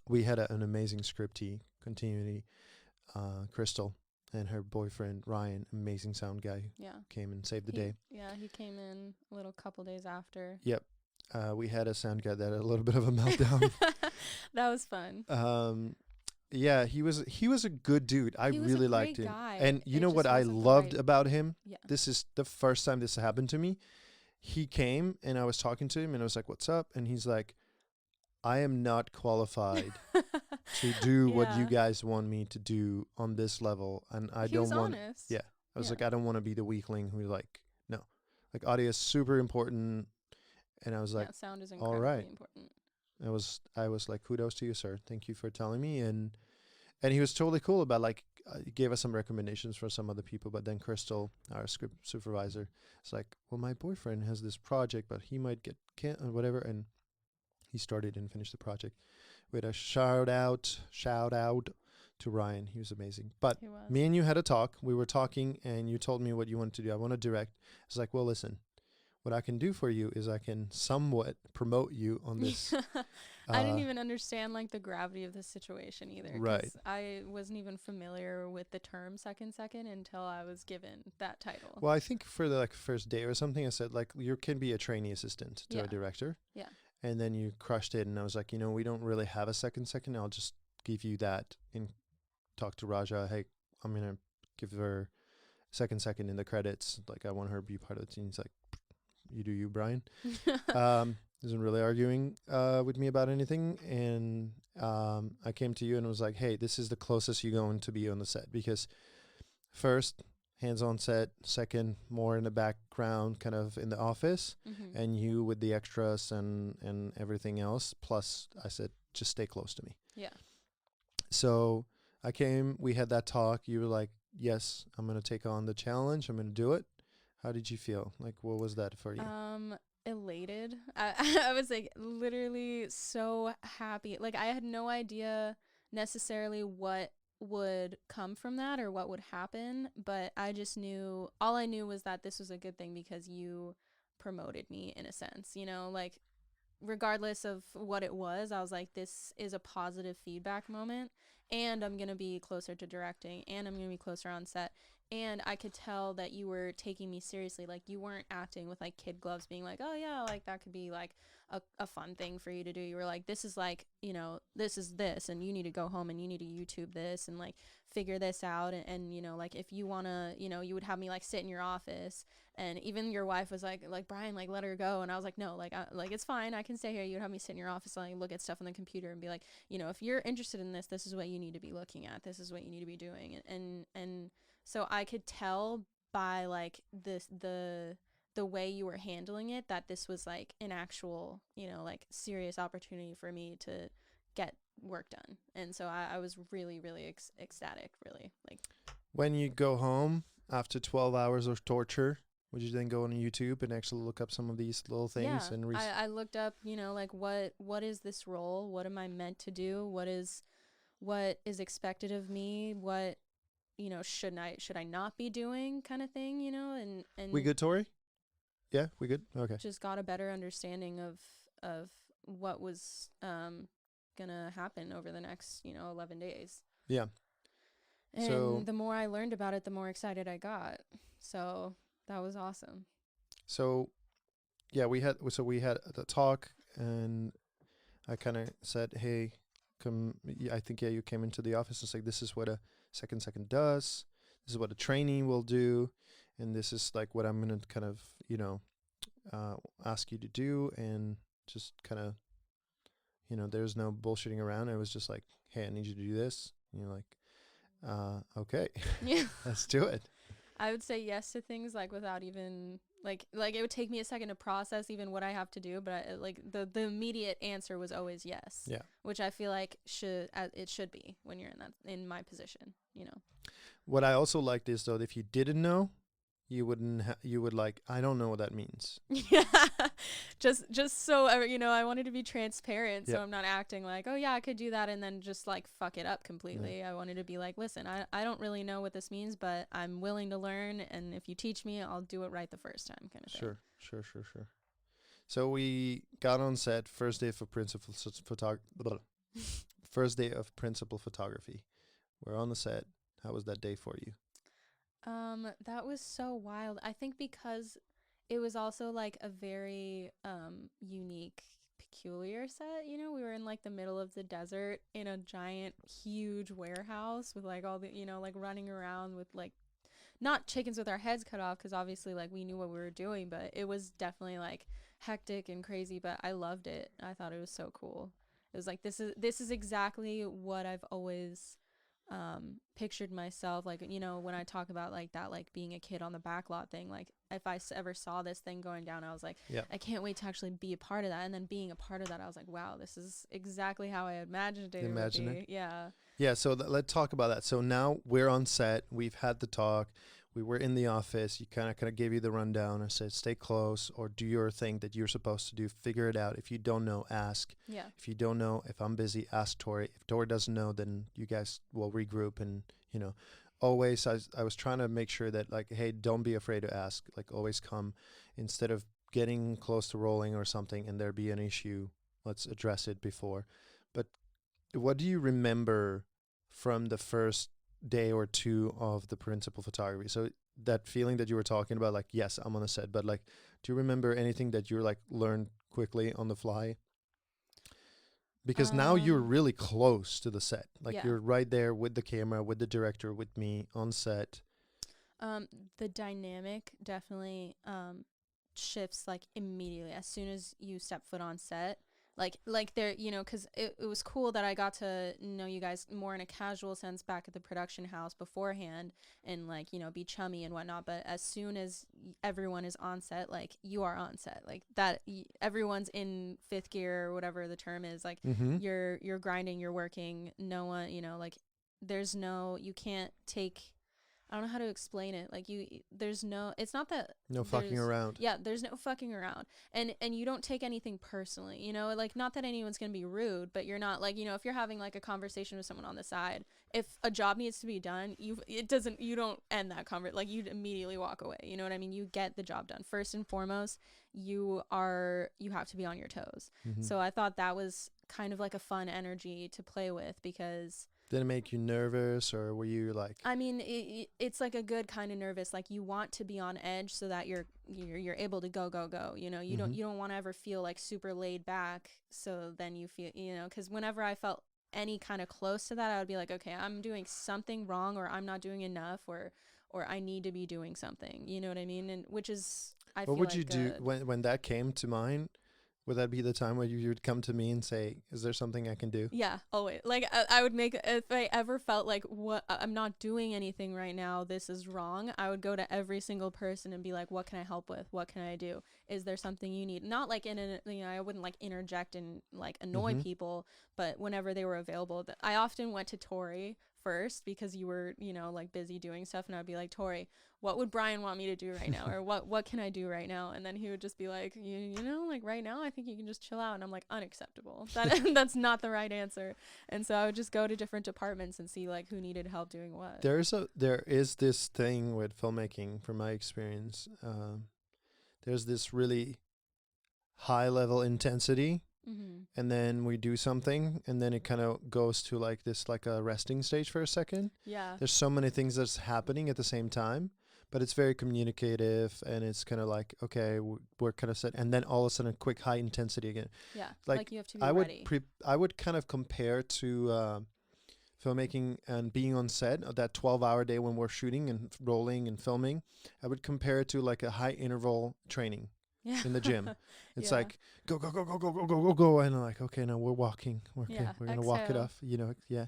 we had an amazing scriptee continuity, Crystal and her boyfriend, Ryan, amazing sound guy, Yeah. came and saved the day. Yeah. He came in a little couple days after. Yep. We had a sound guy that had a little bit of a meltdown. That was fun. Yeah, he was a good dude. I really liked him. Guy. And you know what I loved about him? Yeah. This is the first time this happened to me. He came and I was talking to him and I was like, "What's up?" And he's like, "I am not qualified to do what you guys want me to do on this level, and I He don't was want." honest. Yeah, I was like, "I don't want to be the weakling who like no, like audio is super important." And I was like, sound is all incredibly right. important. I was like, kudos to you, sir. Thank you for telling me. And he was totally cool about like, he gave us some recommendations for some other people. But then Crystal, our script supervisor, is like, well, my boyfriend has this project, but he might get whatever. And he started and finished the project with a shout out to Ryan. He was amazing. But He was. me and you had a talk. We were talking, and you told me what you wanted to do. I want to direct. I was like, well, listen, what I can do for you is I can somewhat promote you on this. I didn't even understand like the gravity of the situation either. 'Cause Right. I wasn't even familiar with the term second until I was given that title. Well, I think for the like first day or something, I said like you can be a trainee assistant to Yeah. a director. Yeah. And then you crushed it, and I was like, we don't really have a second. I'll just give you that and talk to Raja. Hey, I'm gonna give her second in the credits. Like I want her to be part of the team. He's like, you do you, Brian. Isn't really arguing with me about anything, and I came to you and was like, hey, this is the closest you're going to be on the set, because first hands-on set, second more in the background, kind of in the office, and you with the extras and everything else. Plus I said, just stay close to me. Yeah. So I came, we had that talk. You were like, yes, I'm going to take on the challenge, I'm going to do it. How did you feel? Like, what was that for you? Elated. I was like literally so happy. Like I had no idea necessarily what would come from that or what would happen, but I just knew, all I knew was that this was a good thing because you promoted me in a sense, like regardless of what it was, I was like, this is a positive feedback moment, and I'm going to be closer to directing, and I'm going to be closer on set. And I could tell that you were taking me seriously. Like you weren't acting with like kid gloves being like, oh yeah, like that could be like a fun thing for you to do. You were like, this is like, this is this, and you need to go home and you need to YouTube this and like figure this out. And like if you want to, you would have me like sit in your office, and even your wife was like Brian, like let her go. And I was like, no, like it's fine, I can stay here. You'd have me sit in your office and like look at stuff on the computer and be like, if you're interested in this, this is what you need to be looking at. This is what you need to be doing. And so I could tell by like the way you were handling it that this was like an actual, like serious opportunity for me to get work done. And so I was really, really ecstatic, really. Like when you go home after 12 hours of torture, would you then go on YouTube and actually look up some of these little things? Yeah, And I looked up, like what is this role? What am I meant to do? What is expected of me? What should I not be doing, kind of thing, and we good, Tori? Yeah, we good. Okay. just got a better understanding of what was gonna happen over the next 11 days. Yeah. And So the more I learned about it, the more excited I got. So that was awesome. So yeah, we had the talk, and I kind of said, hey, come. I think you came into the office and said, this is what a second does. This is what a trainee will do, and this is like what I'm gonna kind of ask you to do, and just kind of there's no bullshitting around. It was just like, hey, I need you to do this. And you're like, okay, Yeah. let's do it. I would say yes to things like without even like it would take me a second to process even what I have to do, but the immediate answer was always yes. Yeah. Which I feel like it should be when you're in my position, What I also liked is though, if you didn't know, you would like, I don't know what that means. Yeah. just so I wanted to be transparent, so Yep. I'm not acting like, oh yeah, I could do that and then just like fuck it up completely. Yeah. I wanted to be like, listen, I don't really know what this means, but I'm willing to learn, and if you teach me, I'll do it right the first time, kind of thing. Sure. So we got on set, first day of principal photography. We're on the set. How was that day for you? That was so wild. I think because it was also like a very unique, peculiar set. We were in like the middle of the desert in a giant, huge warehouse with like all the like running around with like not chickens with our heads cut off, because obviously like we knew what we were doing, but it was definitely like hectic and crazy. But I loved it. I thought it was so cool. It was like this is exactly what I've always pictured myself, like when I talk about like that, like being a kid on the backlot thing, like if I ever saw this thing going down, I was like, yeah, I can't wait to actually be a part of that. And then being a part of that, I was like, wow, this is exactly how I imagined it would be. Yeah So let's talk about that. So now we're on set, we've had the talk, we were in the office. You kind of gave you the rundown. I said, stay close or do your thing that you're supposed to do. Figure it out. If you don't know, ask. Yeah. If you don't know, if I'm busy, ask Tori. If Tori doesn't know, then you guys will regroup. And, you know, always I was trying to make sure that, like, hey, don't be afraid to ask. Like, always come. Instead of getting close to rolling or something and there be an issue, let's address it before. But what do you remember from the first day or two of the principal photography? So that feeling that you were talking about, like, yes, I'm on a set, but like, do you remember anything that you like learned quickly on the fly? Because now you're really close to the set. Like Yeah. you're right there with the camera, with the director, with me on set. The dynamic definitely shifts like immediately as soon as you step foot on set. Like there, you know, because it was cool that I got to know you guys more in a casual sense back at the production house beforehand and, like, you know, be chummy and whatnot. But as soon as everyone is on set, like, you are on set, like that, everyone's in fifth gear or whatever the term is. Like, Mm-hmm. you're grinding, you're working. No one, you know, like, there's no, you can't take, I don't know how to explain it. Like, there's no, it's not that No fucking around. Yeah, there's no fucking around. And you don't take anything personally, you know, like, not that anyone's going to be rude, but you're not, like, you know, if you're having like a conversation with someone on the side, if a job needs to be done, you don't end that conversation. Like, you'd immediately walk away. You know what I mean? You get the job done. First and foremost, you have to be on your toes. Mm-hmm. So I thought that was kind of like a fun energy to play with because, did it make you nervous, or were you like? I mean, it's like a good kind of nervous. Like, you want to be on edge so that you're able to go. You know, you don't want to ever feel like super laid back. So then you feel, you know, because whenever I felt any kind of close to that, I would be like, okay, I'm doing something wrong, or I'm not doing enough, or I need to be doing something. You know what I mean? And which is, I feel What would like you do good. when that came to mind? Would that be the time where you would come to me and say, is there something I can do? Yeah, always. Like, I would make, if I ever felt like, what, I'm not doing anything right now, this is wrong, I would go to every single person and be like, what can I help with? What can I do? Is there something you need? Not like you know, I wouldn't like interject and like annoy Mm-hmm. people, but whenever they were available, I often went to Tori first because you were, you know, like busy doing stuff, and I'd be like, Tori, what would Brian want me to do right now? Or what can I do right now? And then he would just be like, you know, like, right now I think you can just chill out. And I'm like, unacceptable. That's not the right answer. And so I would just go to different departments and see like who needed help doing what. There is this thing with filmmaking, from my experience. There's this really high level intensity, Mm-hmm. and then we do something, and then it kind of goes to like this, like a resting stage for a second. Yeah. There's so many things that's happening at the same time, but it's very communicative, and it's kind of like, okay, we're kind of set, and then all of a sudden a quick high intensity again. Yeah. Like, you have to be I would ready. I would kind of compare to filmmaking and being on set, that 12-hour day when we're shooting and rolling and filming. I would compare it to like a high interval training Yeah. in the gym. It's Yeah. like go go go go go go go go go, and I'm like, okay, now we're walking. Okay, Yeah, we're gonna walk it exhale. off. You know, yeah,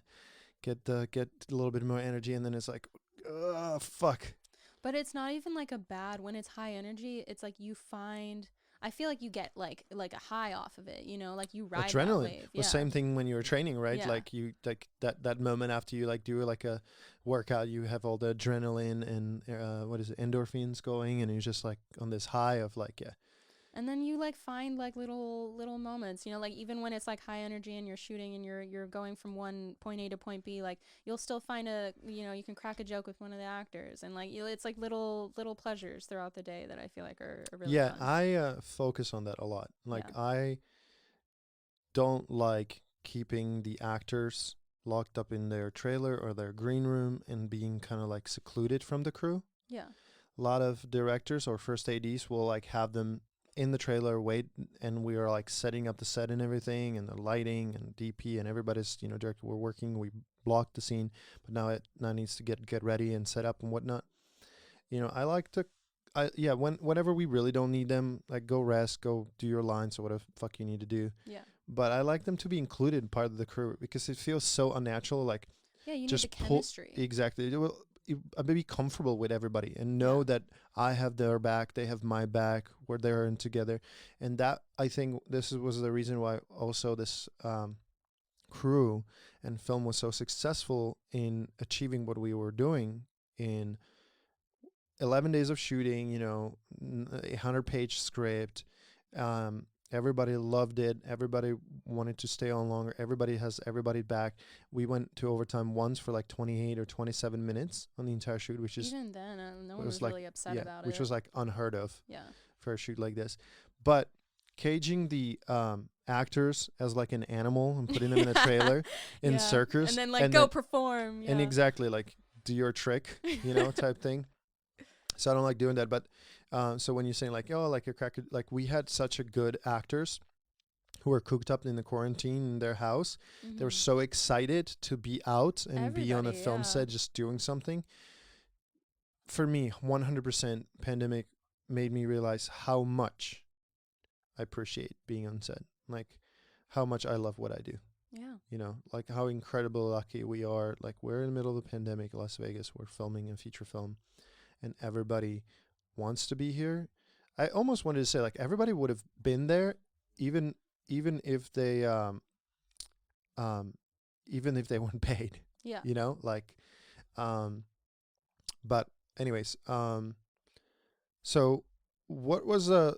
get a little bit more energy, and then it's like, fuck. But it's not even like a bad, when it's high energy, it's like you find, I feel like you get like a high off of it, you know, like you ride that Adrenaline. wave. The Yeah. same thing when you're training, right? Yeah. Like you, like that moment after you like do like a workout, you have all the adrenaline and what is it, endorphins going, and you're just like on this high of like, yeah. And then you like find like little moments, you know, like even when it's like high energy and you're shooting and you're going from one point A to point B, like you'll still find you know, you can crack a joke with one of the actors, and like it's like little pleasures throughout the day that I feel like are really Yeah, fun. I focus on that a lot. Like, Yeah. I don't like keeping the actors locked up in their trailer or their green room and being kind of like secluded from the crew. Yeah. A lot of directors or first ADs will like have them in the trailer, wait, and we are like setting up the set and everything, and the lighting and DP and everybody's, you know, director, we're working, we blocked the scene, but now it now needs to get ready and set up and whatnot. You know, I like to, whenever we really don't need them, like, go rest, go do your lines or whatever the fuck you need to do. Yeah. But I like them to be included part of the crew, because it feels so unnatural. Like, Yeah, you need just the chemistry. exactly. I be comfortable with everybody and know Yeah. that I have their back, they have my back, we're there and together. And that, I think was the reason why also this crew and film was so successful in achieving what we were doing in 11 days of shooting, you know, a 100-page script. Everybody loved it. Everybody wanted to stay on longer. Everybody has everybody back. We went to overtime once for like 28 or 27 minutes on the entire shoot, which is Even then, no one was was like really upset about which it. was like unheard of Yeah. for a shoot like this. But caging the actors as like an animal and putting them in a trailer in Yeah. circus And then like go perform. Yeah. and exactly like do your trick, you know, type thing. So I don't like doing that. But so when you're saying like, oh, like a cracker, like we had such a good actors who were cooked up in the quarantine in their house. They were so excited to be out and be on a Everybody, film yeah. set just doing something. For me, 100% pandemic made me realize how much I appreciate being on set. Like how much I love what I do. Yeah. You know, like how incredible lucky we are. Like we're in the middle of the pandemic, Las Vegas. We're filming a feature film, and everybody wants to be here. I almost wanted to say like everybody would have been there, even if they um even if they weren't paid. Yeah. You know, like but anyways, so what was the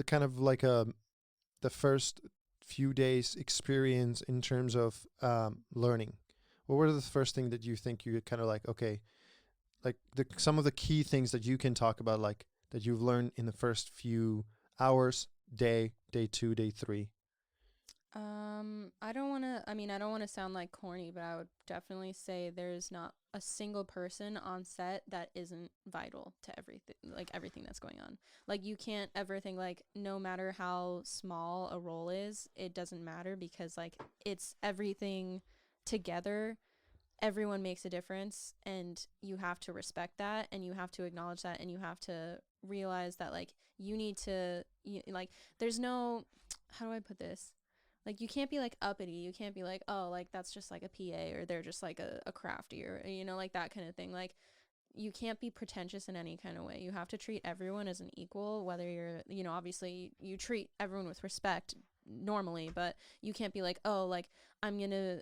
kind of like the first few days experience in terms of learning? What were the first thing that you think you kind of like, okay, like some of the key things that you can talk about, like that you've learned in the first few hours, day 2, day 3? I don't want to, I don't want to sound like corny, but I would definitely say there's not a single person on set that isn't vital to everything that's going on. Like you can't ever think like no matter how small a role is, it doesn't matter because like it's everything together. Everyone makes a difference and you have to respect that and you have to acknowledge that and you have to realize that like you need to like there's no, how do I put this? Like you can't be like uppity. You can't be like, oh, like that's just like a PA or they're just like a crafty or like that kind of thing. Like you can't be pretentious in any kind of way. You have to treat everyone as an equal, whether you're, obviously you treat everyone with respect normally, but you can't be like, oh, like I'm gonna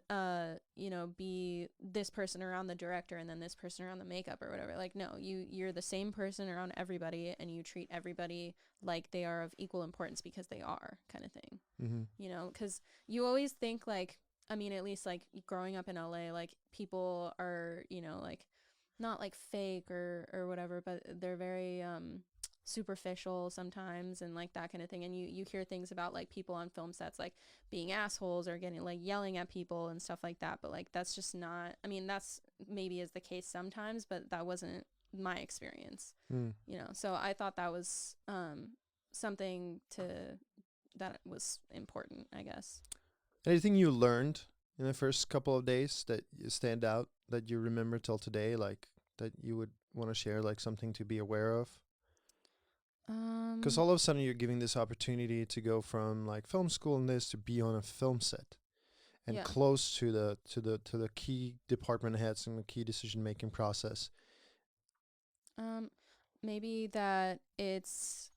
be this person around the director and then this person around the makeup or whatever. Like no, you're the same person around everybody and you treat everybody like they are of equal importance because they are, kind of thing. Because you always think like, at least like growing up in LA, like people are, like not like fake or whatever, but they're very superficial sometimes and like that kind of thing. And you hear things about like people on film sets like being assholes or getting like yelling at people and stuff like that, but like that's just not, that's maybe is the case sometimes, but that wasn't my experience. So I thought that was something that was important, I guess. Anything you learned in the first couple of days that you stand out that you remember till today, like that you would want to share, like something to be aware of? Because all of a sudden you're giving this opportunity to go from like film school and this to be on a film set and close to the key department heads and the key decision making process. Maybe that it's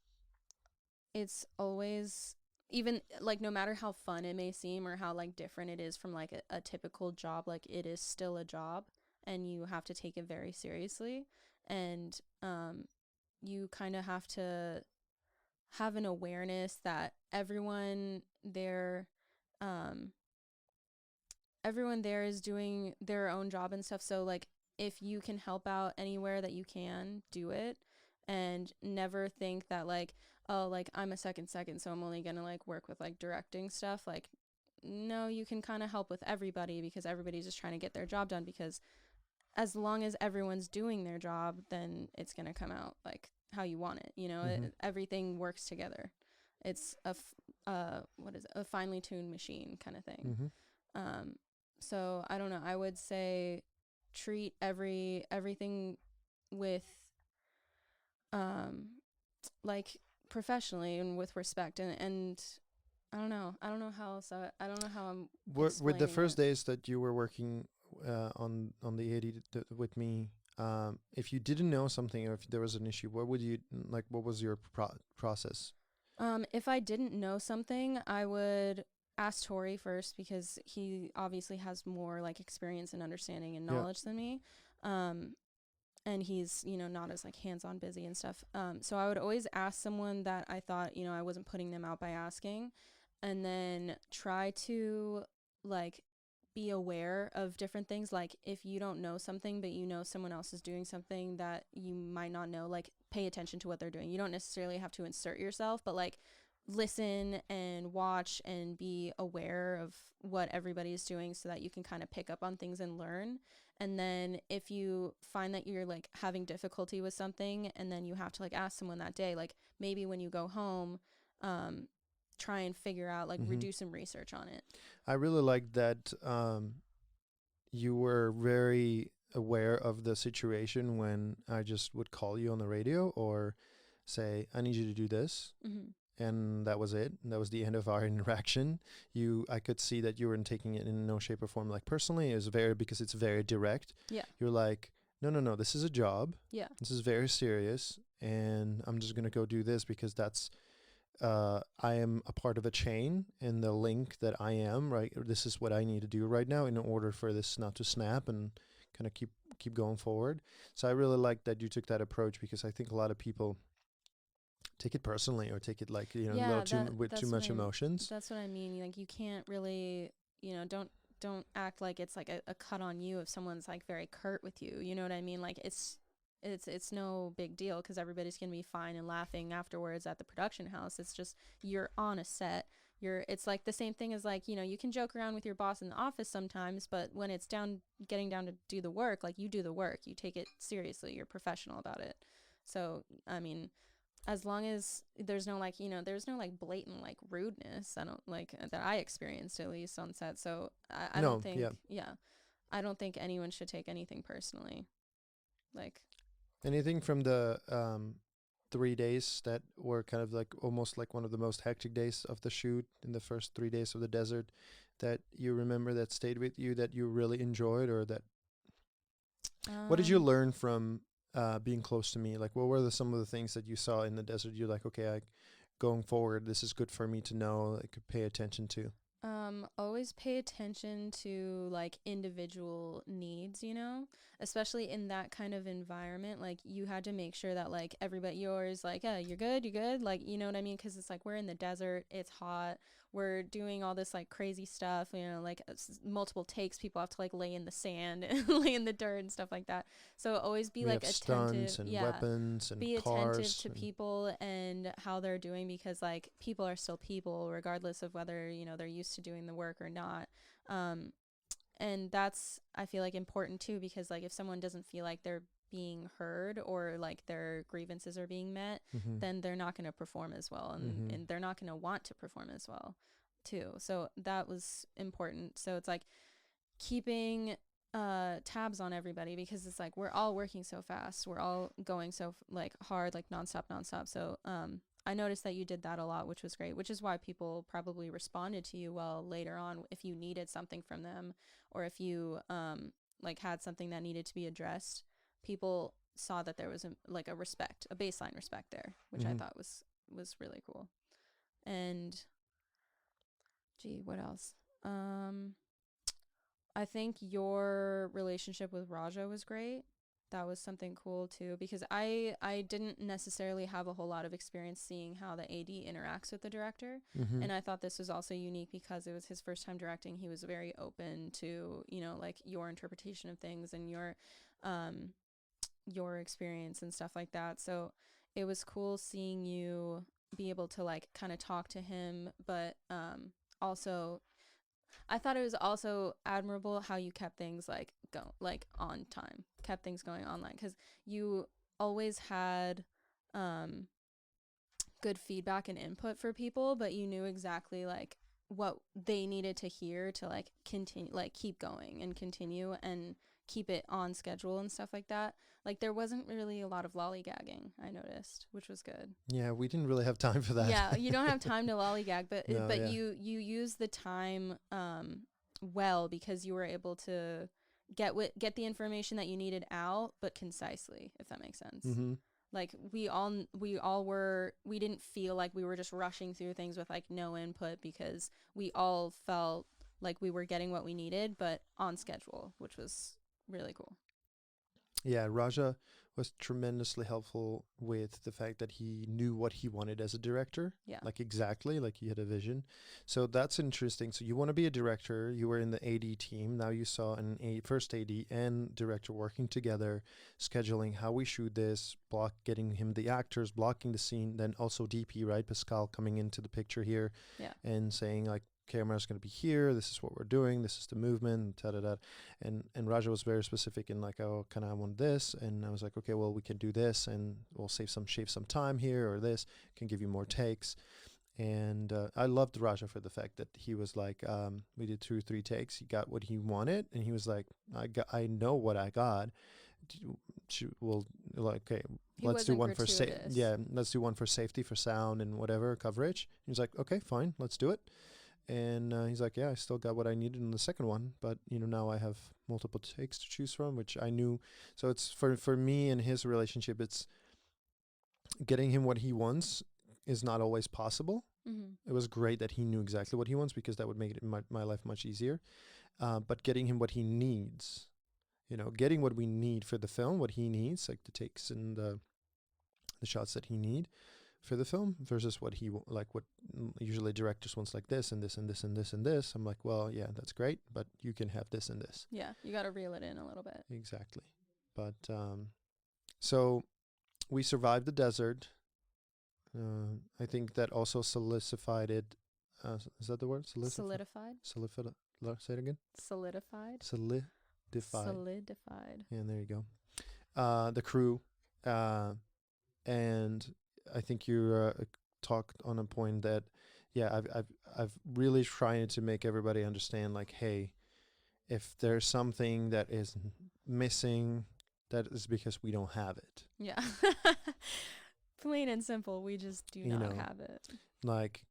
always, even like no matter how fun it may seem or how like different it is from like a typical job, like it is still a job and you have to take it very seriously. And you kind of have to have an awareness that everyone there is doing their own job and stuff. So like if you can help out anywhere that you can, do it. And never think that like, oh, like I'm a second, so I'm only gonna like work with like directing stuff. Like no, you can kind of help with everybody because everybody's just trying to get their job done, because as long as everyone's doing their job, then it's gonna come out like how you want it. Everything works together. It's a finely tuned machine kind of thing. So I don't know, I would say treat everything with like professionally and with respect, and I don't know how else I don't know how I'm With the first it. days that you were working on the 80 with me, if you didn't know something or if there was an issue, what would you like? What was your process? If I didn't know something, I would ask Tori first because he obviously has more like experience and understanding and knowledge than me. and he's, you know, not as like hands-on busy and stuff. So I would always ask someone that I thought, you know, I wasn't putting them out by asking, and then try to like be aware of different things. Like if you don't know something but you know someone else is doing something that you might not know, like pay attention to what they're doing. You don't necessarily have to insert yourself, but like listen and watch and be aware of what everybody is doing so that you can kind of pick up on things and learn. And then if you find that you're like having difficulty with something and then you have to like ask someone that day, like maybe when you go home, try and figure out, like do some research on it. I really like that you were very aware of the situation when I just would call you on the radio or say, I need you to do this. And that was it. That was the end of our interaction. I could see that you weren't taking it in no shape or form like personally. It was because it's very direct. Yeah. You're like, no, this is a job. Yeah. This is very serious. And I'm just going to go do this because that's, I am a part of a chain, and the link that I am, right? This is what I need to do right now in order for this not to snap and kind of keep going forward. So I really like that you took that approach, because I think a lot of people take it personally or take it like, you know, a little with too much emotions. That's what I mean. Like you can't really, you know, don't act like it's like a cut on you if someone's like very curt with you. You know what I mean? Like it's no big deal because everybody's gonna be fine and laughing afterwards at the production house. It's just you're on a set. It's like the same thing as like, you know, you can joke around with your boss in the office sometimes, but when it's getting down to do the work, like you do the work, you take it seriously, you're professional about it. So I mean, as long as there's no like, you know, there's no like blatant like rudeness, I don't like that I experienced at least on set. So I don't think I don't think anyone should take anything personally. Like anything from the 3 days that were kind of like almost like one of the most hectic days of the shoot, in the first 3 days of the desert, that you remember that stayed with you, that you really enjoyed, or that what did you learn from being close to me? Like, what were some of the things that you saw in the desert you're like, okay, going forward, this is good for me to know, I could pay attention to? Always pay attention to like individual needs, you know, especially in that kind of environment. Like you had to make sure that like everybody, yours, like, yeah, you're good. Like, you know what I mean? Cause it's like, we're in the desert, it's hot, we're doing all this like crazy stuff, you know, like multiple takes, people have to like lay in the sand and lay in the dirt and stuff like that. So always be like attentive, stunts and weapons and be cars, attentive to people and how they're doing, because like people are still people regardless of whether, you know, they're used to doing the work or not. And that's, I feel like, important too, because like if someone doesn't feel like they're being heard or like their grievances are being met, then they're not going to perform as well, and they're not going to want to perform as well too. So that was important. So it's like keeping tabs on everybody, because it's like we're all working so fast, we're all going so like hard, like nonstop. So I noticed that you did that a lot, which was great, which is why people probably responded to you well later on if you needed something from them, or if you like had something that needed to be addressed. People saw that there was a baseline respect there, which I thought was really cool. And gee, what else? I think your relationship with Raja was great. That was something cool too, because I didn't necessarily have a whole lot of experience seeing how the AD interacts with the director. And I thought this was also unique because it was his first time directing. He was very open to, you know, like your interpretation of things and your experience and stuff like that. So it was cool seeing you be able to like kind of talk to him, but also I thought it was also admirable how you kept things like on time, kept things going online, because you always had good feedback and input for people, but you knew exactly like what they needed to hear to like continue, like keep going and continue and keep it on schedule and stuff like that. Like there wasn't really a lot of lollygagging, I noticed, which was good. Yeah, we didn't really have time for that. Yeah, you don't have time to lollygag, but you use the time well, because you were able to get the information that you needed out, but concisely, if that makes sense. Like we didn't feel like we were just rushing through things with like no input, because we all felt like we were getting what we needed, but on schedule, which was really cool. Yeah, Raja was tremendously helpful with the fact that he knew what he wanted as a director. Yeah. Like exactly, like he had a vision. So that's interesting. So you want to be a director. You were in the AD team. Now you saw first AD and director working together, scheduling how we shoot this, getting him the actors, blocking the scene. Then also DP, right? Pascal coming into the picture here, Yeah. and saying like, camera's going to be here. This is what we're doing. This is the movement. Da da da. And Raja was very specific in like, oh, I want this, and I was like, okay, well, we can do this, and we'll shave some time here, or this can give you more takes. And I loved Raja for the fact that he was like, we did 2 or 3 takes. He got what he wanted, and he was like, I know what I got. We'll like, okay, He let's do wasn't one for gratuitous. let's do one for safety, for sound and whatever coverage. He was like, okay, fine, let's do it. And he's like, yeah, I still got what I needed in the second one, but now I have multiple takes to choose from, which I knew. So it's for me and his relationship, it's getting him what he wants is not always possible. Mm-hmm. It was great that he knew exactly what he wants, because that would make it my life much easier. But getting him what he needs, getting what we need for the film, what he needs, like the takes and the shots that he need for the film versus what what usually directors wants, like this and this and this and this and this. I'm like, well, yeah, that's great, but you can have this and this. Yeah, you got to reel it in a little bit. Exactly. But so we survived the desert. I think that also solidified it. Is that the word? Solidified. Solidified. Say it again. Solidified. Solidified. Solidified. Yeah, there you go. The crew, and I think you talked on a point that, yeah, I've really trying to make everybody understand, like, hey, if there's something that is missing, that is because we don't have it. Yeah. Plain and simple, we just do not have it. Like,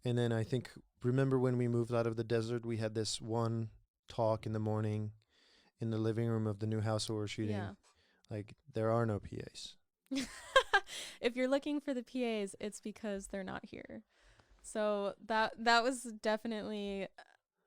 and then I think, remember when we moved out of the desert, we had this one talk in the morning in the living room of the new house we were shooting. Yeah. Like, there are no PAs. If you're looking for the PAs, it's because they're not here. So that was definitely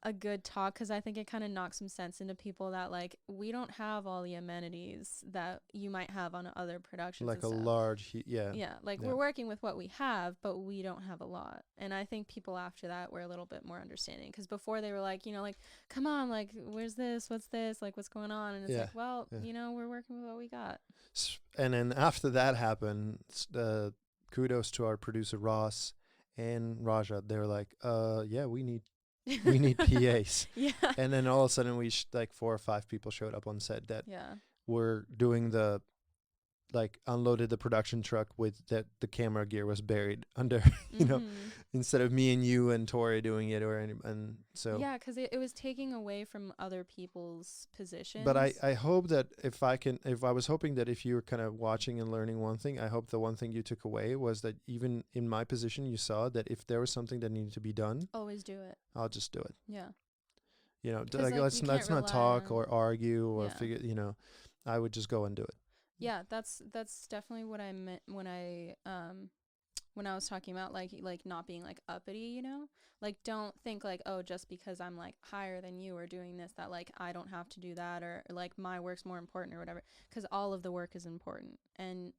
a good talk, because I think it kind of knocks some sense into people that, like, we don't have all the amenities that you might have on other productions. Like and a stuff. large, We're working with what we have, but we don't have a lot. And I think people after that were a little bit more understanding, because before they were like, like, come on, like, where's this? What's this? Like, what's going on? And it's like, well, we're working with what we got. And then after that happened, kudos to our producer Ross and Raja. They were like, yeah, we need PAs. Yeah. And then all of a sudden we like 4 or 5 people showed up on set that were doing unloaded the production truck with that the camera gear was buried under, instead of me and you and Tori doing it and so. Yeah, because it was taking away from other people's positions. But I hope that if I was hoping that if you were kind of watching and learning one thing, I hope the one thing you took away was that even in my position, you saw that if there was something that needed to be done, always do it. I'll just do it. Yeah. Let's not talk or argue or figure, I would just go and do it. Yeah, that's definitely what I meant when I was talking about like not being like uppity, like don't think like, oh, just because I'm like higher than you or doing this, that like I don't have to do that, or like my work's more important or whatever, because all of the work is important. And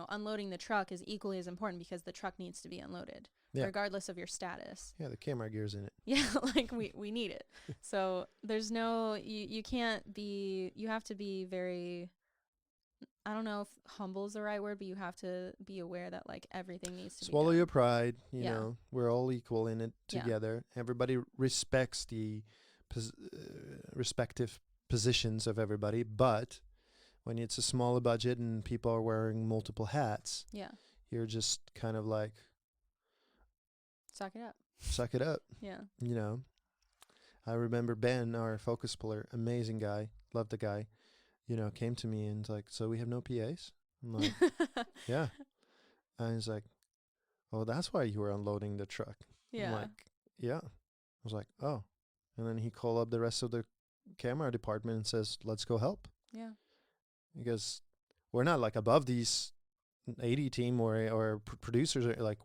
unloading the truck is equally as important, because the truck needs to be unloaded regardless of your status. Yeah, the camera gear's in it. Yeah, like we need it. So there's no, you can't be, you have to be very, I don't know if humble is the right word, but you have to be aware that like everything needs to swallow be your pride. We're all equal in it together. Yeah. Everybody respects the respective positions of everybody, but when it's a smaller budget and people are wearing multiple hats, you're just kind of like, suck it up. Suck it up. Yeah. I remember Ben, our focus puller, amazing guy, love the guy. Came to me and like, so we have no PAs? I'm like, yeah. And he's like, oh, that's why you were unloading the truck. Yeah. I'm like, yeah. I was like, oh. And then he called up the rest of the camera department and says, let's go help. Yeah. Because we're not like above these AD team or producers are like,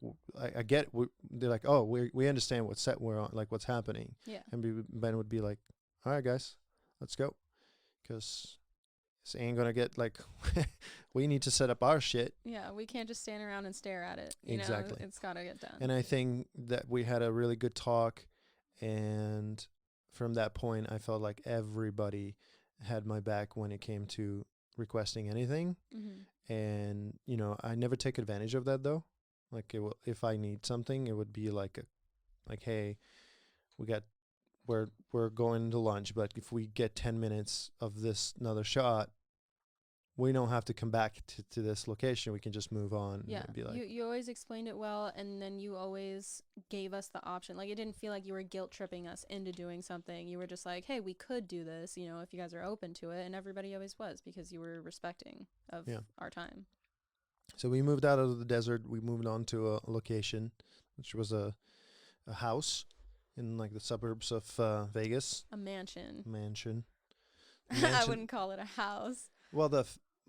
I get, they're like, oh, we understand what set we're on, like what's happening. Yeah. And Ben would be like, all right, guys, let's go. Because this ain't gonna get like we need to set up our shit. Yeah, we can't just stand around and stare at it. Exactly. It's got to get done. And I think that we had a really good talk, and from that point I felt like everybody had my back when it came to requesting anything. And I never take advantage of that though. Like if I need something, it would be like hey, we're going to lunch, but if we get 10 minutes of this another shot, we don't have to come back to this location. We can just move on. Yeah, Be like, you always explained it well, and then you always gave us the option. Like, it didn't feel like you were guilt tripping us into doing something. You were just like, hey, we could do this, if you guys are open to it. And everybody always was, because you were respecting of our time. So we moved out of the desert. We moved on to a location, which was a house in like the suburbs of Vegas. A mansion. Mansion. I wouldn't call it a house. Well,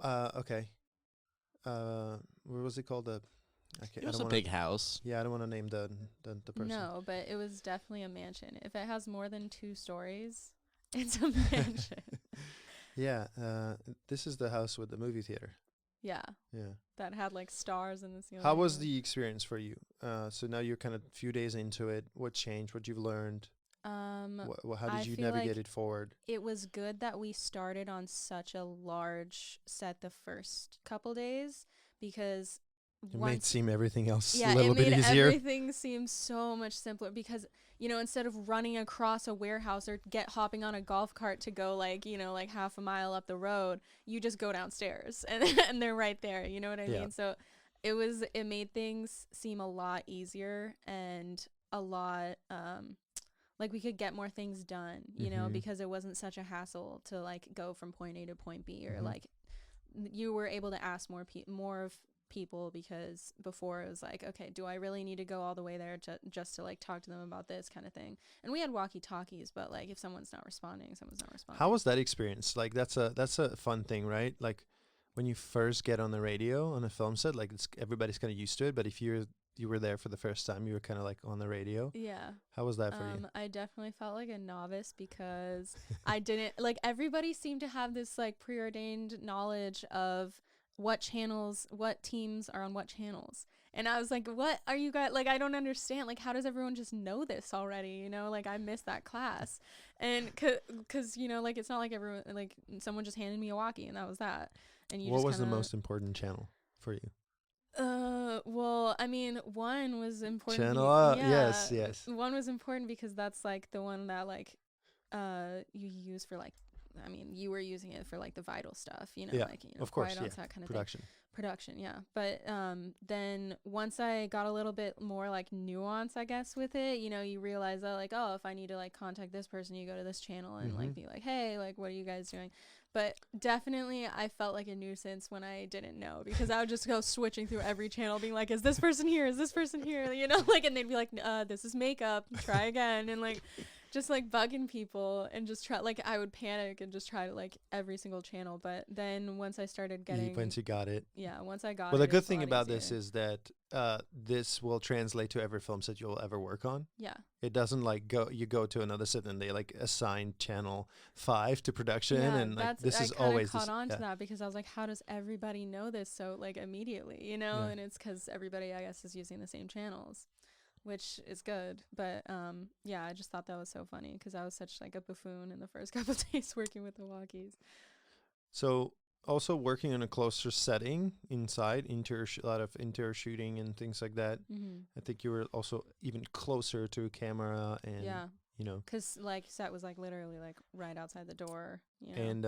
okay. What was it called? It was a big house. Yeah, I don't want to name the person. No, but it was definitely a mansion. If it has more than 2 stories, it's a mansion. Yeah, this is the house with the movie theater. Yeah. Yeah. That had like stars in the ceiling. How was the experience for you? So now you're kind of a few days into it. What changed? What you've learned? How did you navigate it forward? It was good that we started on such a large set the first couple days, because it made seem everything else a it little bit made easier. Everything seemed so much simpler, because instead of running across a warehouse or hopping on a golf cart to go like half a mile up the road, you just go downstairs and they're right there. You know what I mean? So it made things seem a lot easier and a lot like we could get more things done, because it wasn't such a hassle to like go from point A to point B, or like you were able to ask more of people, because before it was like, okay, do I really need to go all the way there just to like talk to them about this kind of thing? And we had walkie-talkies, but like if someone's not responding, someone's not responding. How was that experience? Like that's a fun thing, right? Like when you first get on the radio on a film set, like everybody's kind of used to it, but if you were there for the first time, you were kind of like on the radio. Yeah. How was that for you? I definitely felt like a novice, because I didn't like, everybody seemed to have this like preordained knowledge of what teams are on what channels. And I was like, what are you guys, like, I don't understand. Like, how does everyone just know this already? Like, I missed that class. And cause like, it's not like everyone, like someone just handed me a walkie and that was that. And what was the most important channel for you? Well, I mean, one was important. Channel, yes. One was important because that's like the one that like, you use for like, I mean, you were using it for like the vital stuff, like, of course, that kind of production, yeah. But then once I got a little bit more like nuance, I guess, with it, you realize that like, oh, if I need to like contact this person, you go to this channel and like be like, hey, like, what are you guys doing? But definitely I felt like a nuisance when I didn't know, because I would just go switching through every channel being like, is this person here? Is this person here? Like, and they'd be like, this is makeup, try again. And like, just like bugging people and just try, like I would panic and just try to like every single channel. But then once I started getting, once you got it, once I got it. Well, the good thing about this is that this will translate to every film set you'll ever work on. Yeah. It doesn't like you go to another set and they like assign channel 5 to production, and like this is always I caught on to that, because I was like, how does everybody know this so like immediately, And it's because everybody, I guess, is using the same channels, which is good. But I just thought that was so funny, because I was such like a buffoon in the first couple of days working with the walkies. So also working in a closer setting inside, a lot of interior shooting and things like that. I think you were also even closer to a camera, and because like set was like literally like right outside the door, and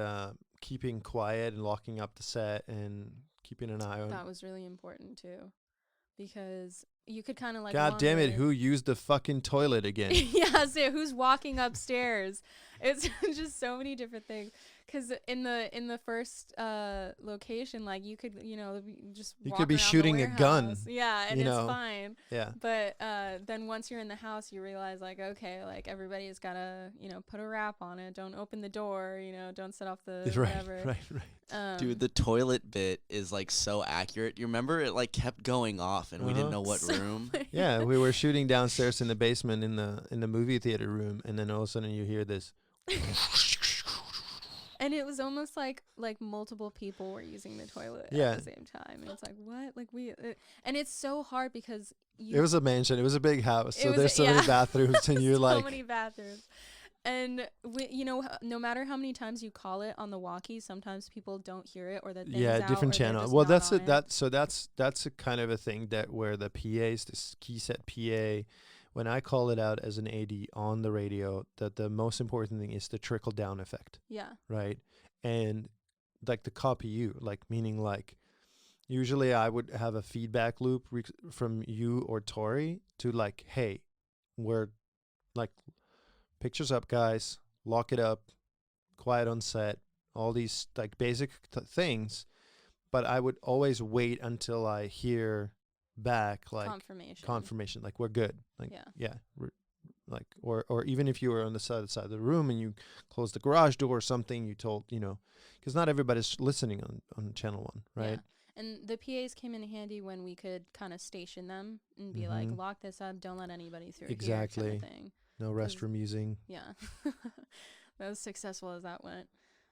keeping quiet and locking up the set and keeping an eye on. That was really important too, because you could kind of like, God damn it, who used the fucking toilet again? Yeah, so who's walking upstairs? It's just so many different things. Because in the first location, like you could, just you walk could be around shooting a gun. Yeah, and it's fine. Yeah. But then once you're in the house, you realize like, okay, like everybody's gotta, put a wrap on it. Don't open the door. Don't set off the whatever. Right. Dude, the toilet bit is like so accurate. You remember it like kept going off, and we didn't know what room. Yeah, we were shooting downstairs in the basement in the movie theater room, and then all of a sudden you hear this. And it was almost like multiple people were using the toilet Yeah. at the same time, and it's like what, like and it's so hard because It was a mansion. It was a big house, It so was there's so many bathrooms, and you're so like, many bathrooms. And no matter how many times you call it on the walkie, sometimes people don't hear it, or the thing's yeah, out, different or they're channel. just Well, not that's on it. it. That's a kind of a thing that where the PAs, this key set PA, when I call it out as an AD on the radio, that the most important thing is the trickle down effect, Yeah. right? And like the copy you, like meaning like usually I would have a feedback loop from you or Tori to like, hey, we're like, pictures up, guys, lock it up, quiet on set, all these like basic things. But I would always wait until I hear back like confirmation, like we're good, like like or even if you were on the side of the room and you close the garage door or something, you told, because not everybody's listening on channel 1, right? Yeah. And the PAs came in handy when we could kind of station them and be like, lock this up, don't let anybody through exactly here, kind of thing. No restroom using. Yeah. That was successful as that went.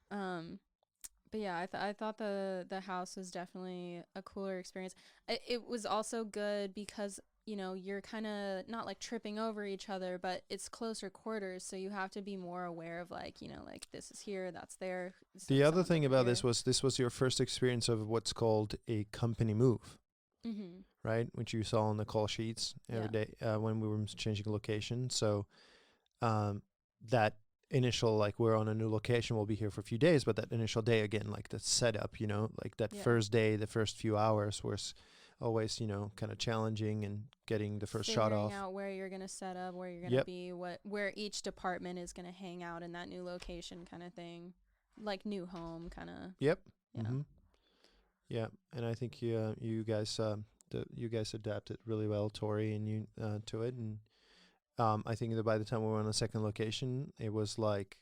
But yeah, I thought the house was definitely a cooler experience. It was also good because you're kind of not like tripping over each other, but it's closer quarters, so you have to be more aware of like like this is here, that's there. The other thing about this was your first experience of what's called a company move, right? Which you saw on the call sheets every day when we were changing location. So that initial, like, we're on a new location, we'll be here for a few days, but that initial day, again, like the setup, like that first day, the first few hours was always, kind of challenging, and getting the first shot off. Figuring out where you're going to set up, where you're going to be, where each department is going to hang out in that new location, kind of thing. Like new home, kind of. Yep. Yeah. Yeah, and I think you guys adapted really well, Tori and you, to it, and I think that by the time we were on the second location, it was like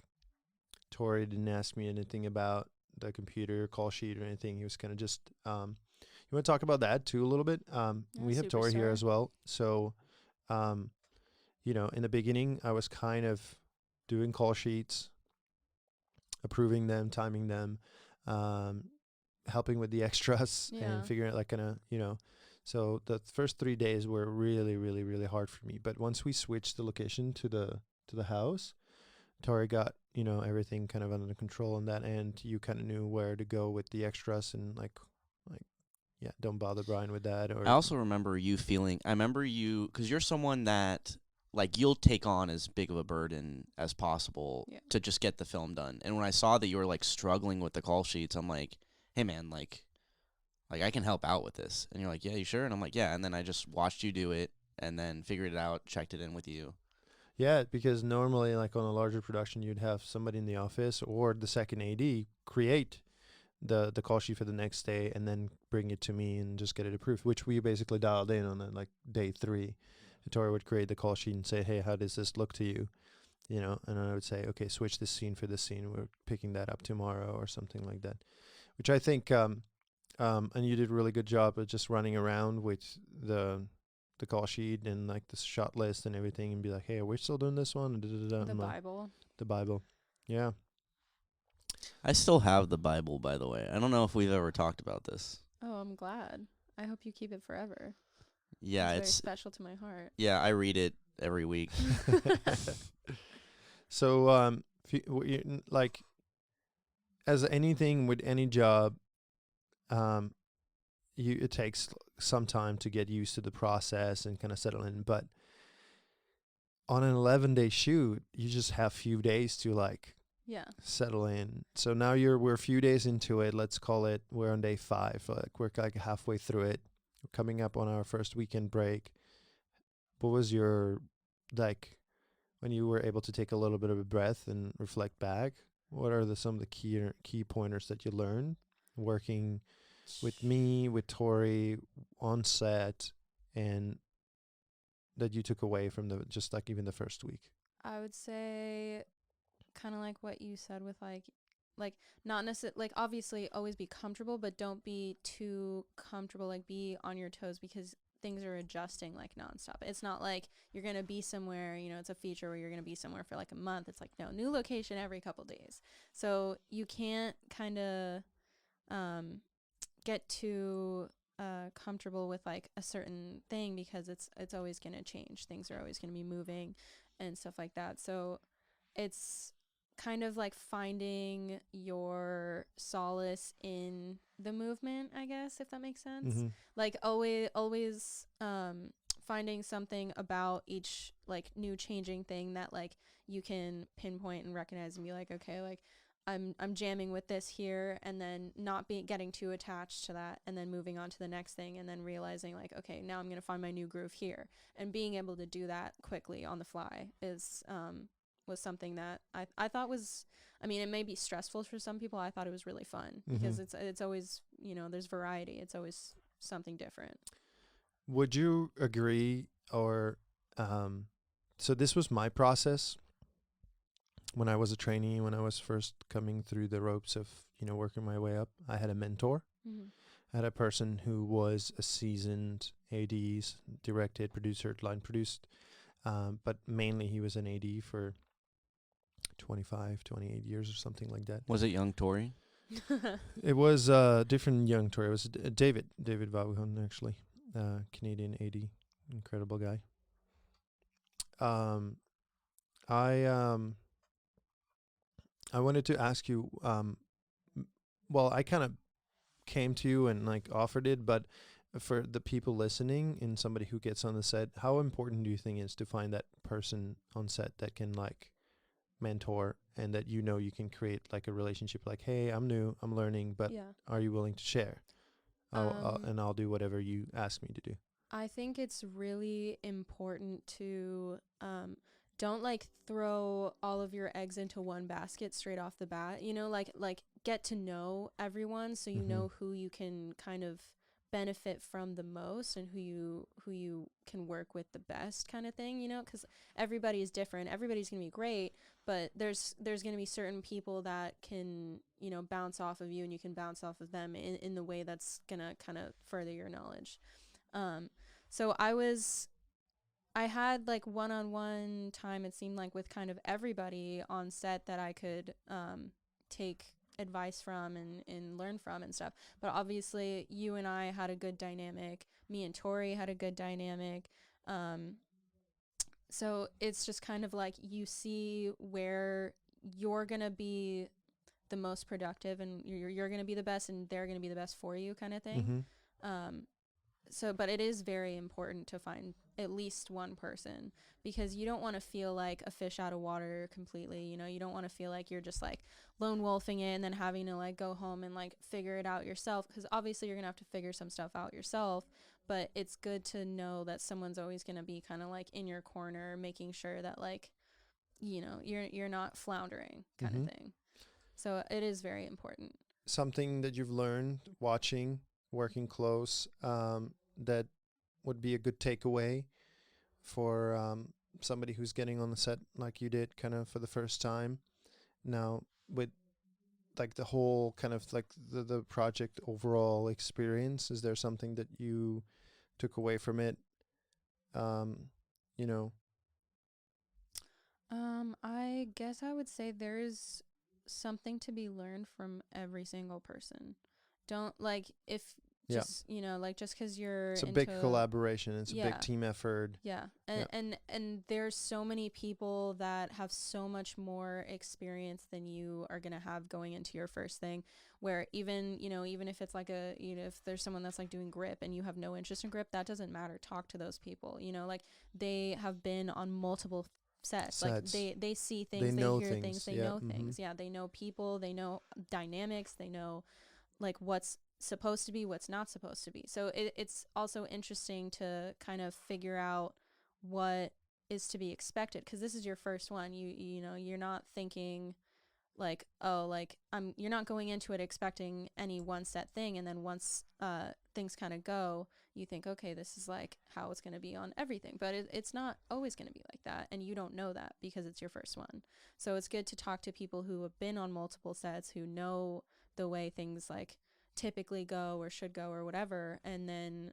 Tori didn't ask me anything about the computer call sheet or anything. He was kind of just you want to talk about that too a little bit? We have Tori here as well. So, in the beginning, I was kind of doing call sheets, approving them, timing them, helping with the extras, and figuring out like so the first 3 days were really, really, really hard for me. But once we switched the location to the house, Tori got everything kind of under control on that end. You kind of knew where to go with the extras, and like don't bother Brian with that. Or I also remember you feeling. I remember you because you're someone that like you'll take on as big of a burden as possible to just get the film done. And when I saw that you were like struggling with the call sheets, I'm like, hey man, like I can help out with this. And you're like, yeah, you sure? And I'm like, yeah. And then I just watched you do it and then figured it out, checked it in with you. Yeah, because normally, like on a larger production, you'd have somebody in the office or the second AD create the call sheet for the next day and then bring it to me and just get it approved, which we basically dialed in on like day 3. Tori would create the call sheet and say, hey, how does this look to you? And I would say, okay, switch this scene for this scene. We're picking that up tomorrow or something like that, which I think and you did a really good job of just running around with the call sheet and like the shot list and everything, and be like, hey, are we still doing this one? The Bible. Yeah. I still have the Bible, by the way. I don't know if we've ever talked about this. Oh, I'm glad. I hope you keep it forever. Yeah, it's very special to my heart. Yeah, I read it every week. So, like, as anything with any job, it takes some time to get used to the process and kind of settle in. But on an 11-day shoot, you just have few days to like settle in. So now we're a few days into it. Let's call it we're on day 5. Like we're like halfway through it. We're coming up on our first weekend break. What was your like when you were able to take a little bit of a breath and reflect back? What are some of the key pointers that you learned working with me, with Tori on set, and that you took away from just like even the first week? I would say kind of like what you said with like not necessarily like obviously always be comfortable, but don't be too comfortable, like be on your toes, because things are adjusting like nonstop. It's not like you're going to be somewhere, you know, it's a feature where you're going to be somewhere for like a month. It's like, no, new location every couple days. So you can't kind of get too comfortable with like a certain thing, because it's always going to change. Things are always going to be moving and stuff like that. So it's kind of like finding your solace in the movement, I guess, if that makes sense. Mm-hmm. Like always finding something about each like new changing thing that like you can pinpoint and recognize and be like, okay, like I'm jamming with this here, and then not getting too attached to that, and then moving on to the next thing, and then realizing like, okay, now I'm going to find my new groove here, and being able to do that quickly on the fly is was something that I thought was, I mean, it may be stressful for some people. I thought it was really fun, because it's always, you know, there's variety. It's always something different. Would you agree, or so this was my process when I was a trainee, when I was first coming through the ropes of, you know, working my way up. I had a mentor. I had a person who was a seasoned AD, directed, producer, line produced, but mainly he was an AD for 25, 28 years or something like that. Was it young Tori? It was different young Tori. It was David Vaughan, actually, Canadian AD, incredible guy. I wanted to ask you, well, I kind of came to you and like offered it, but for the people listening and somebody who gets on the set, how important do you think it is to find that person on set that can like mentor, and that, you know, you can create like a relationship, like, hey, I'm new, I'm learning, but are you willing to share? And I'll do whatever you ask me to do. I think it's really important to don't like throw all of your eggs into one basket straight off the bat. You know, like get to know everyone, so you know who you can kind of benefit from the most, and who you can work with the best, kind of thing, you know, because everybody is different. Everybody's gonna be great, but there's gonna be certain people that can, you know, bounce off of you, and you can bounce off of them in the way that's gonna kind of further your knowledge. So I had like one-on-one time, it seemed like, with kind of everybody on set that I could take advice from and learn from and stuff. But obviously you and I had a good dynamic. Me and Tori had a good dynamic. So it's just kind of like you see where you're going to be the most productive, and you're going to be the best, and they're going to be the best for you, kind of thing. So, but it is very important to find at least one person, because you don't want to feel like a fish out of water completely. You know, you don't want to feel like you're just like lone wolfing it and then having to like go home and like figure it out yourself, because obviously you're going to have to figure some stuff out yourself, but it's good to know that someone's always going to be kind of like in your corner, making sure that like, you know, you're not floundering, kind of thing. So it is very important. Something that you've learned watching, working close, that would be a good takeaway for somebody who's getting on the set like you did, kind of for the first time now, with like the whole kind of like the project overall experience? Is there something that you took away from it? You know, I guess I would say there's something to be learned from every single person. Don't like, if just, you know, like just because you're it's a big collaboration, it's a big team effort. And there's so many people that have so much more experience than you are gonna have going into your first thing, where even, you know, even if it's like a, you know, if there's someone that's like doing grip and you have no interest in grip, that doesn't matter. Talk to those people, you know, like they have been on multiple sets. Like they see things, they hear things, they know things. They know people, they know dynamics, they know like what's supposed to be, what's not supposed to be. So it's also interesting to kind of figure out what is to be expected, because this is your first one. You know, you're not thinking like, oh, like you're not going into it expecting any one set thing, and then once things kind of go, you think, okay, this is like how it's going to be on everything. But it's not always going to be like that, and you don't know that because it's your first one. So it's good to talk to people who have been on multiple sets, who know the way things like typically go or should go or whatever, and then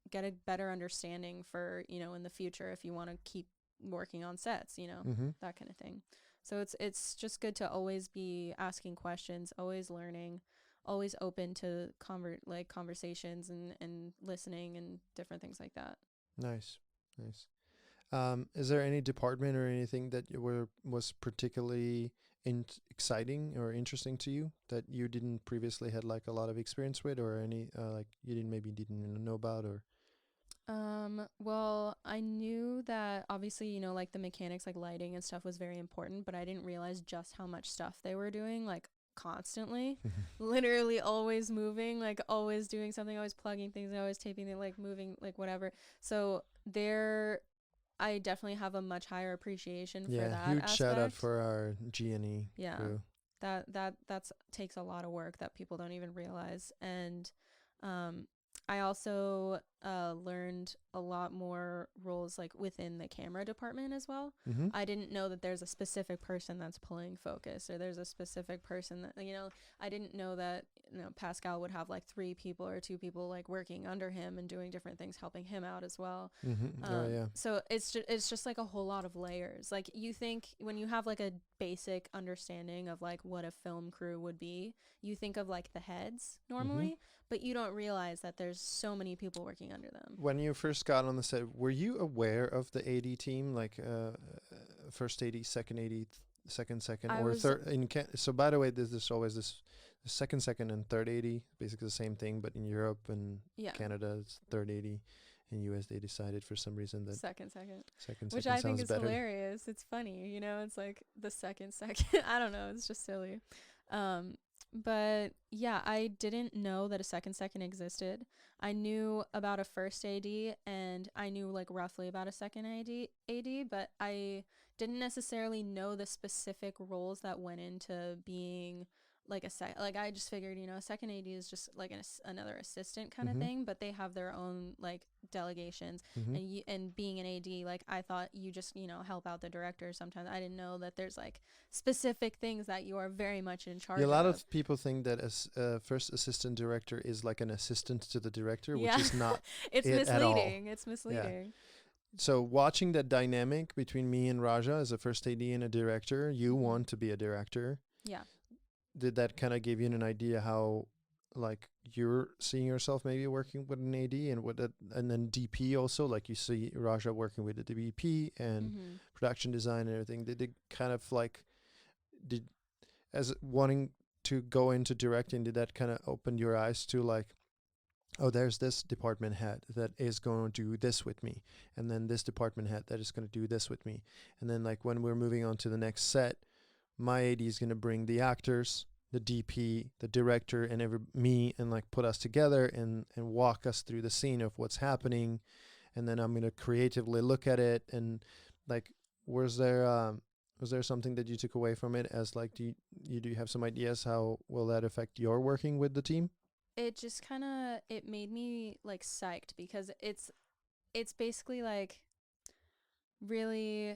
get a better understanding for, you know, in the future if you want to keep working on sets, you know, that kind of thing. So it's just good to always be asking questions, always learning, always open to conversations and listening and different things like that. Nice. Is there any department or anything that was particularly exciting or interesting to you that you didn't previously had like a lot of experience with, or any like you didn't know about, or? Well, I knew that obviously, you know, like the mechanics, like lighting and stuff was very important, but I didn't realize just how much stuff they were doing, like constantly, literally always moving, like always doing something, always plugging things, always taping it, like moving, like whatever. So I definitely have a much higher appreciation for that huge aspect. shout out for our G&E crew. That's takes a lot of work that people don't even realize. And I also learned a lot more roles like within the camera department as well. I didn't know that there's a specific person that's pulling focus, or there's a specific person that, you know, I didn't know that, you know, Pascal would have like 3 people or 2 people like working under him and doing different things, helping him out as well. So it's just like a whole lot of layers. Like, you think when you have like a basic understanding of like what a film crew would be, you think of like the heads normally, but you don't realize that there's so many people working under them. When you first got on the set, were you aware of the AD team, like first AD, second AD, second, or third? So by the way, there's always this second, and third AD, basically the same thing, but in Europe and Canada, it's third AD. In US, they decided for some reason that second, which I think is better. Hilarious. It's funny, you know. It's like the second. I don't know. It's just silly. But yeah, I didn't know that a second existed. I knew about a first AD, and I knew like roughly about a second AD, but I didn't necessarily know the specific roles that went into being like I just figured, you know, a second AD is just like another assistant kind of thing, but they have their own like delegations, and being an AD, like I thought you just, you know, help out the director sometimes. I didn't know that there's like specific things that you are very much in charge of. A lot of people think that as first assistant director is like an assistant to the director, which is not. It's misleading. It's misleading. Yeah. So watching that dynamic between me and Raja as a first AD and a director, you want to be a director. Yeah. Did that kind of give you an idea how, like, you're seeing yourself maybe working with an AD and with that, and then DP also, like you see Raja working with the DP and production design and everything? Did it kind of like, as wanting to go into directing, did that kind of open your eyes to like, oh, there's this department head that is going to do this with me, and then this department head that is going to do this with me, and then like when we're moving on to the next set, my AD is going to bring the actors, the DP, the director, and me, and like put us together and walk us through the scene of what's happening. And then I'm going to creatively look at it. And like, was there something that you took away from it as like, do you have some ideas how will that affect your working with the team? It just kind of, it made me like psyched, because it's basically like really,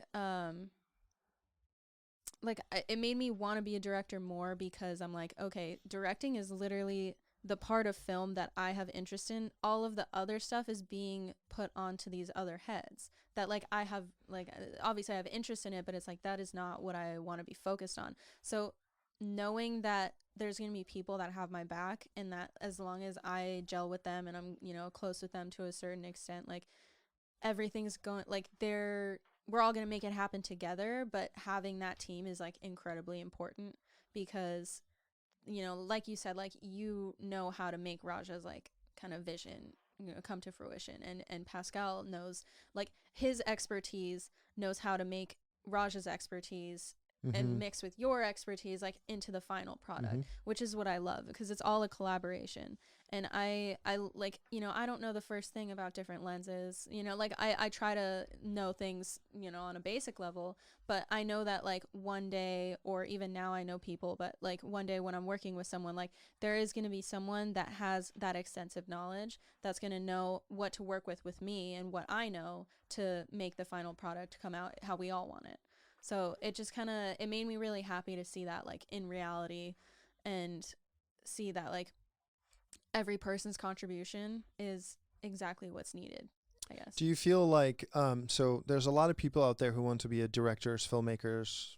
like it made me want to be a director more, because I'm like, okay, directing is literally the part of film that I have interest in. All of the other stuff is being put onto these other heads that like I have, like obviously I have interest in it, but it's like that is not what I want to be focused on. So knowing that there's going to be people that have my back, and that as long as I gel with them and I'm, you know, close with them to a certain extent, like everything's going, like we're all going to make it happen together. But having that team is like incredibly important, because, you know, like you said, like, you know how to make Raja's like kind of vision, you know, come to fruition, and Pascal knows, like, his expertise knows how to make Raja's expertise and mix with your expertise like into the final product, which is what I love, because it's all a collaboration. And I like, you know, I don't know the first thing about different lenses, you know, like I try to know things, you know, on a basic level, but I know that like one day, or even now I know people, but like one day when I'm working with someone, like there is going to be someone that has that extensive knowledge that's going to know what to work with me and what I know to make the final product come out how we all want it. So it just kind of, it made me really happy to see that like in reality, and see that like every person's contribution is exactly what's needed, I guess. Do you feel like so there's a lot of people out there who want to be a directors, filmmakers,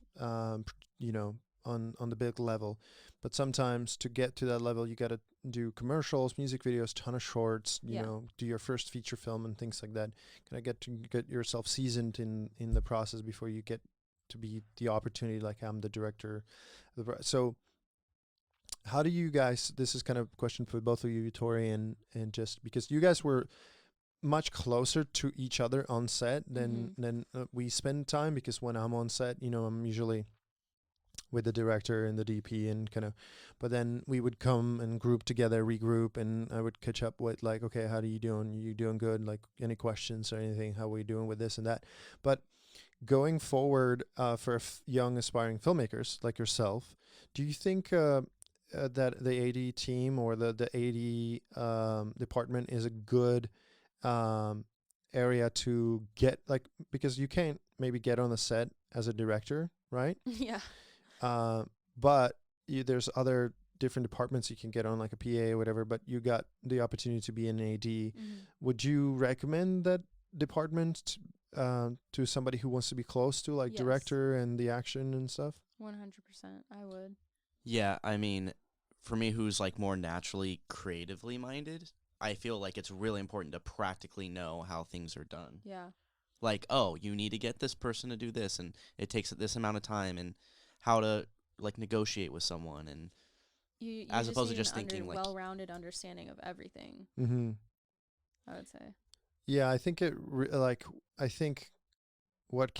you know, on the big level, but sometimes to get to that level, you got to do commercials, music videos, ton of shorts, you Yeah. know, do your first feature film and things like that. Kind of get to get yourself seasoned in the process before you get to be the opportunity. Like I'm the director, so. How do you guys? This is kind of a question for both of you, Tori, and just because you guys were much closer to each other on set than we spend time, because when I'm on set, you know, I'm usually with the director and the DP and kind of, but then we would come and group together, regroup, and I would catch up with like, okay, how are you doing? You doing good? Like any questions or anything? How are we doing with this and that? But going forward, for young aspiring filmmakers like yourself, do you think that the AD team or the AD department is a good area to get, like, because you can't maybe get on the set as a director, right? Yeah. But there's other different departments you can get on, like a PA or whatever, but you got the opportunity to be an AD. Would you recommend that department to somebody who wants to be close to like Yes. director and the action and stuff? 100%. I would. Yeah, I mean, for me, who's like more naturally creatively minded, I feel like it's really important to practically know how things are done. Yeah. Like, oh, you need to get this person to do this, and it takes this amount of time, and how to like negotiate with someone, and You as opposed to need just an thinking like, well-rounded understanding of everything, Mm-hmm. I would say. Yeah, I think I think what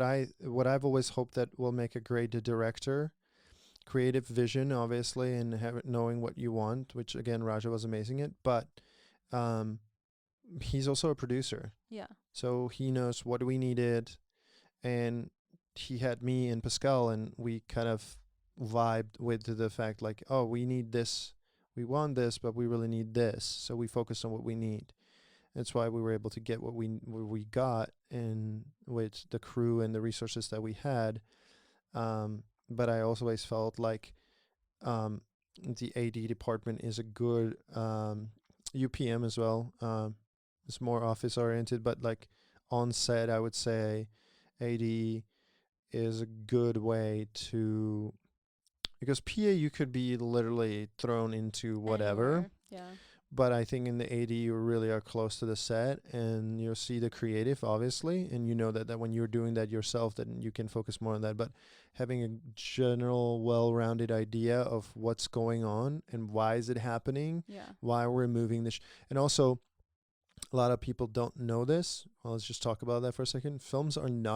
I've always hoped that will make a great director, creative vision, obviously, and knowing what you want, which again Raja was amazing at, but he's also a producer, Yeah. so he knows what we needed, and he had me and Pascal, and we kind of vibed with the fact like, oh, we need this, we want this, but we really need this, so we focus on what we need. That's why we were able to get what we got, and with the crew and the resources that we had. But I always felt like the AD department is a good UPM as well. It's more office oriented, but like on set, I would say AD is a good way to, because PA you could be literally thrown into whatever. Anywhere. Yeah. But I think in the AD you really are close to the set, and you'll see the creative, obviously, and you know that when you're doing that yourself, then you can focus more on that. But having a general, well-rounded idea of what's going on and why is it happening, Yeah. why we're moving this, and also a lot of people don't know this. Well, let's just talk about that for a second. Films are not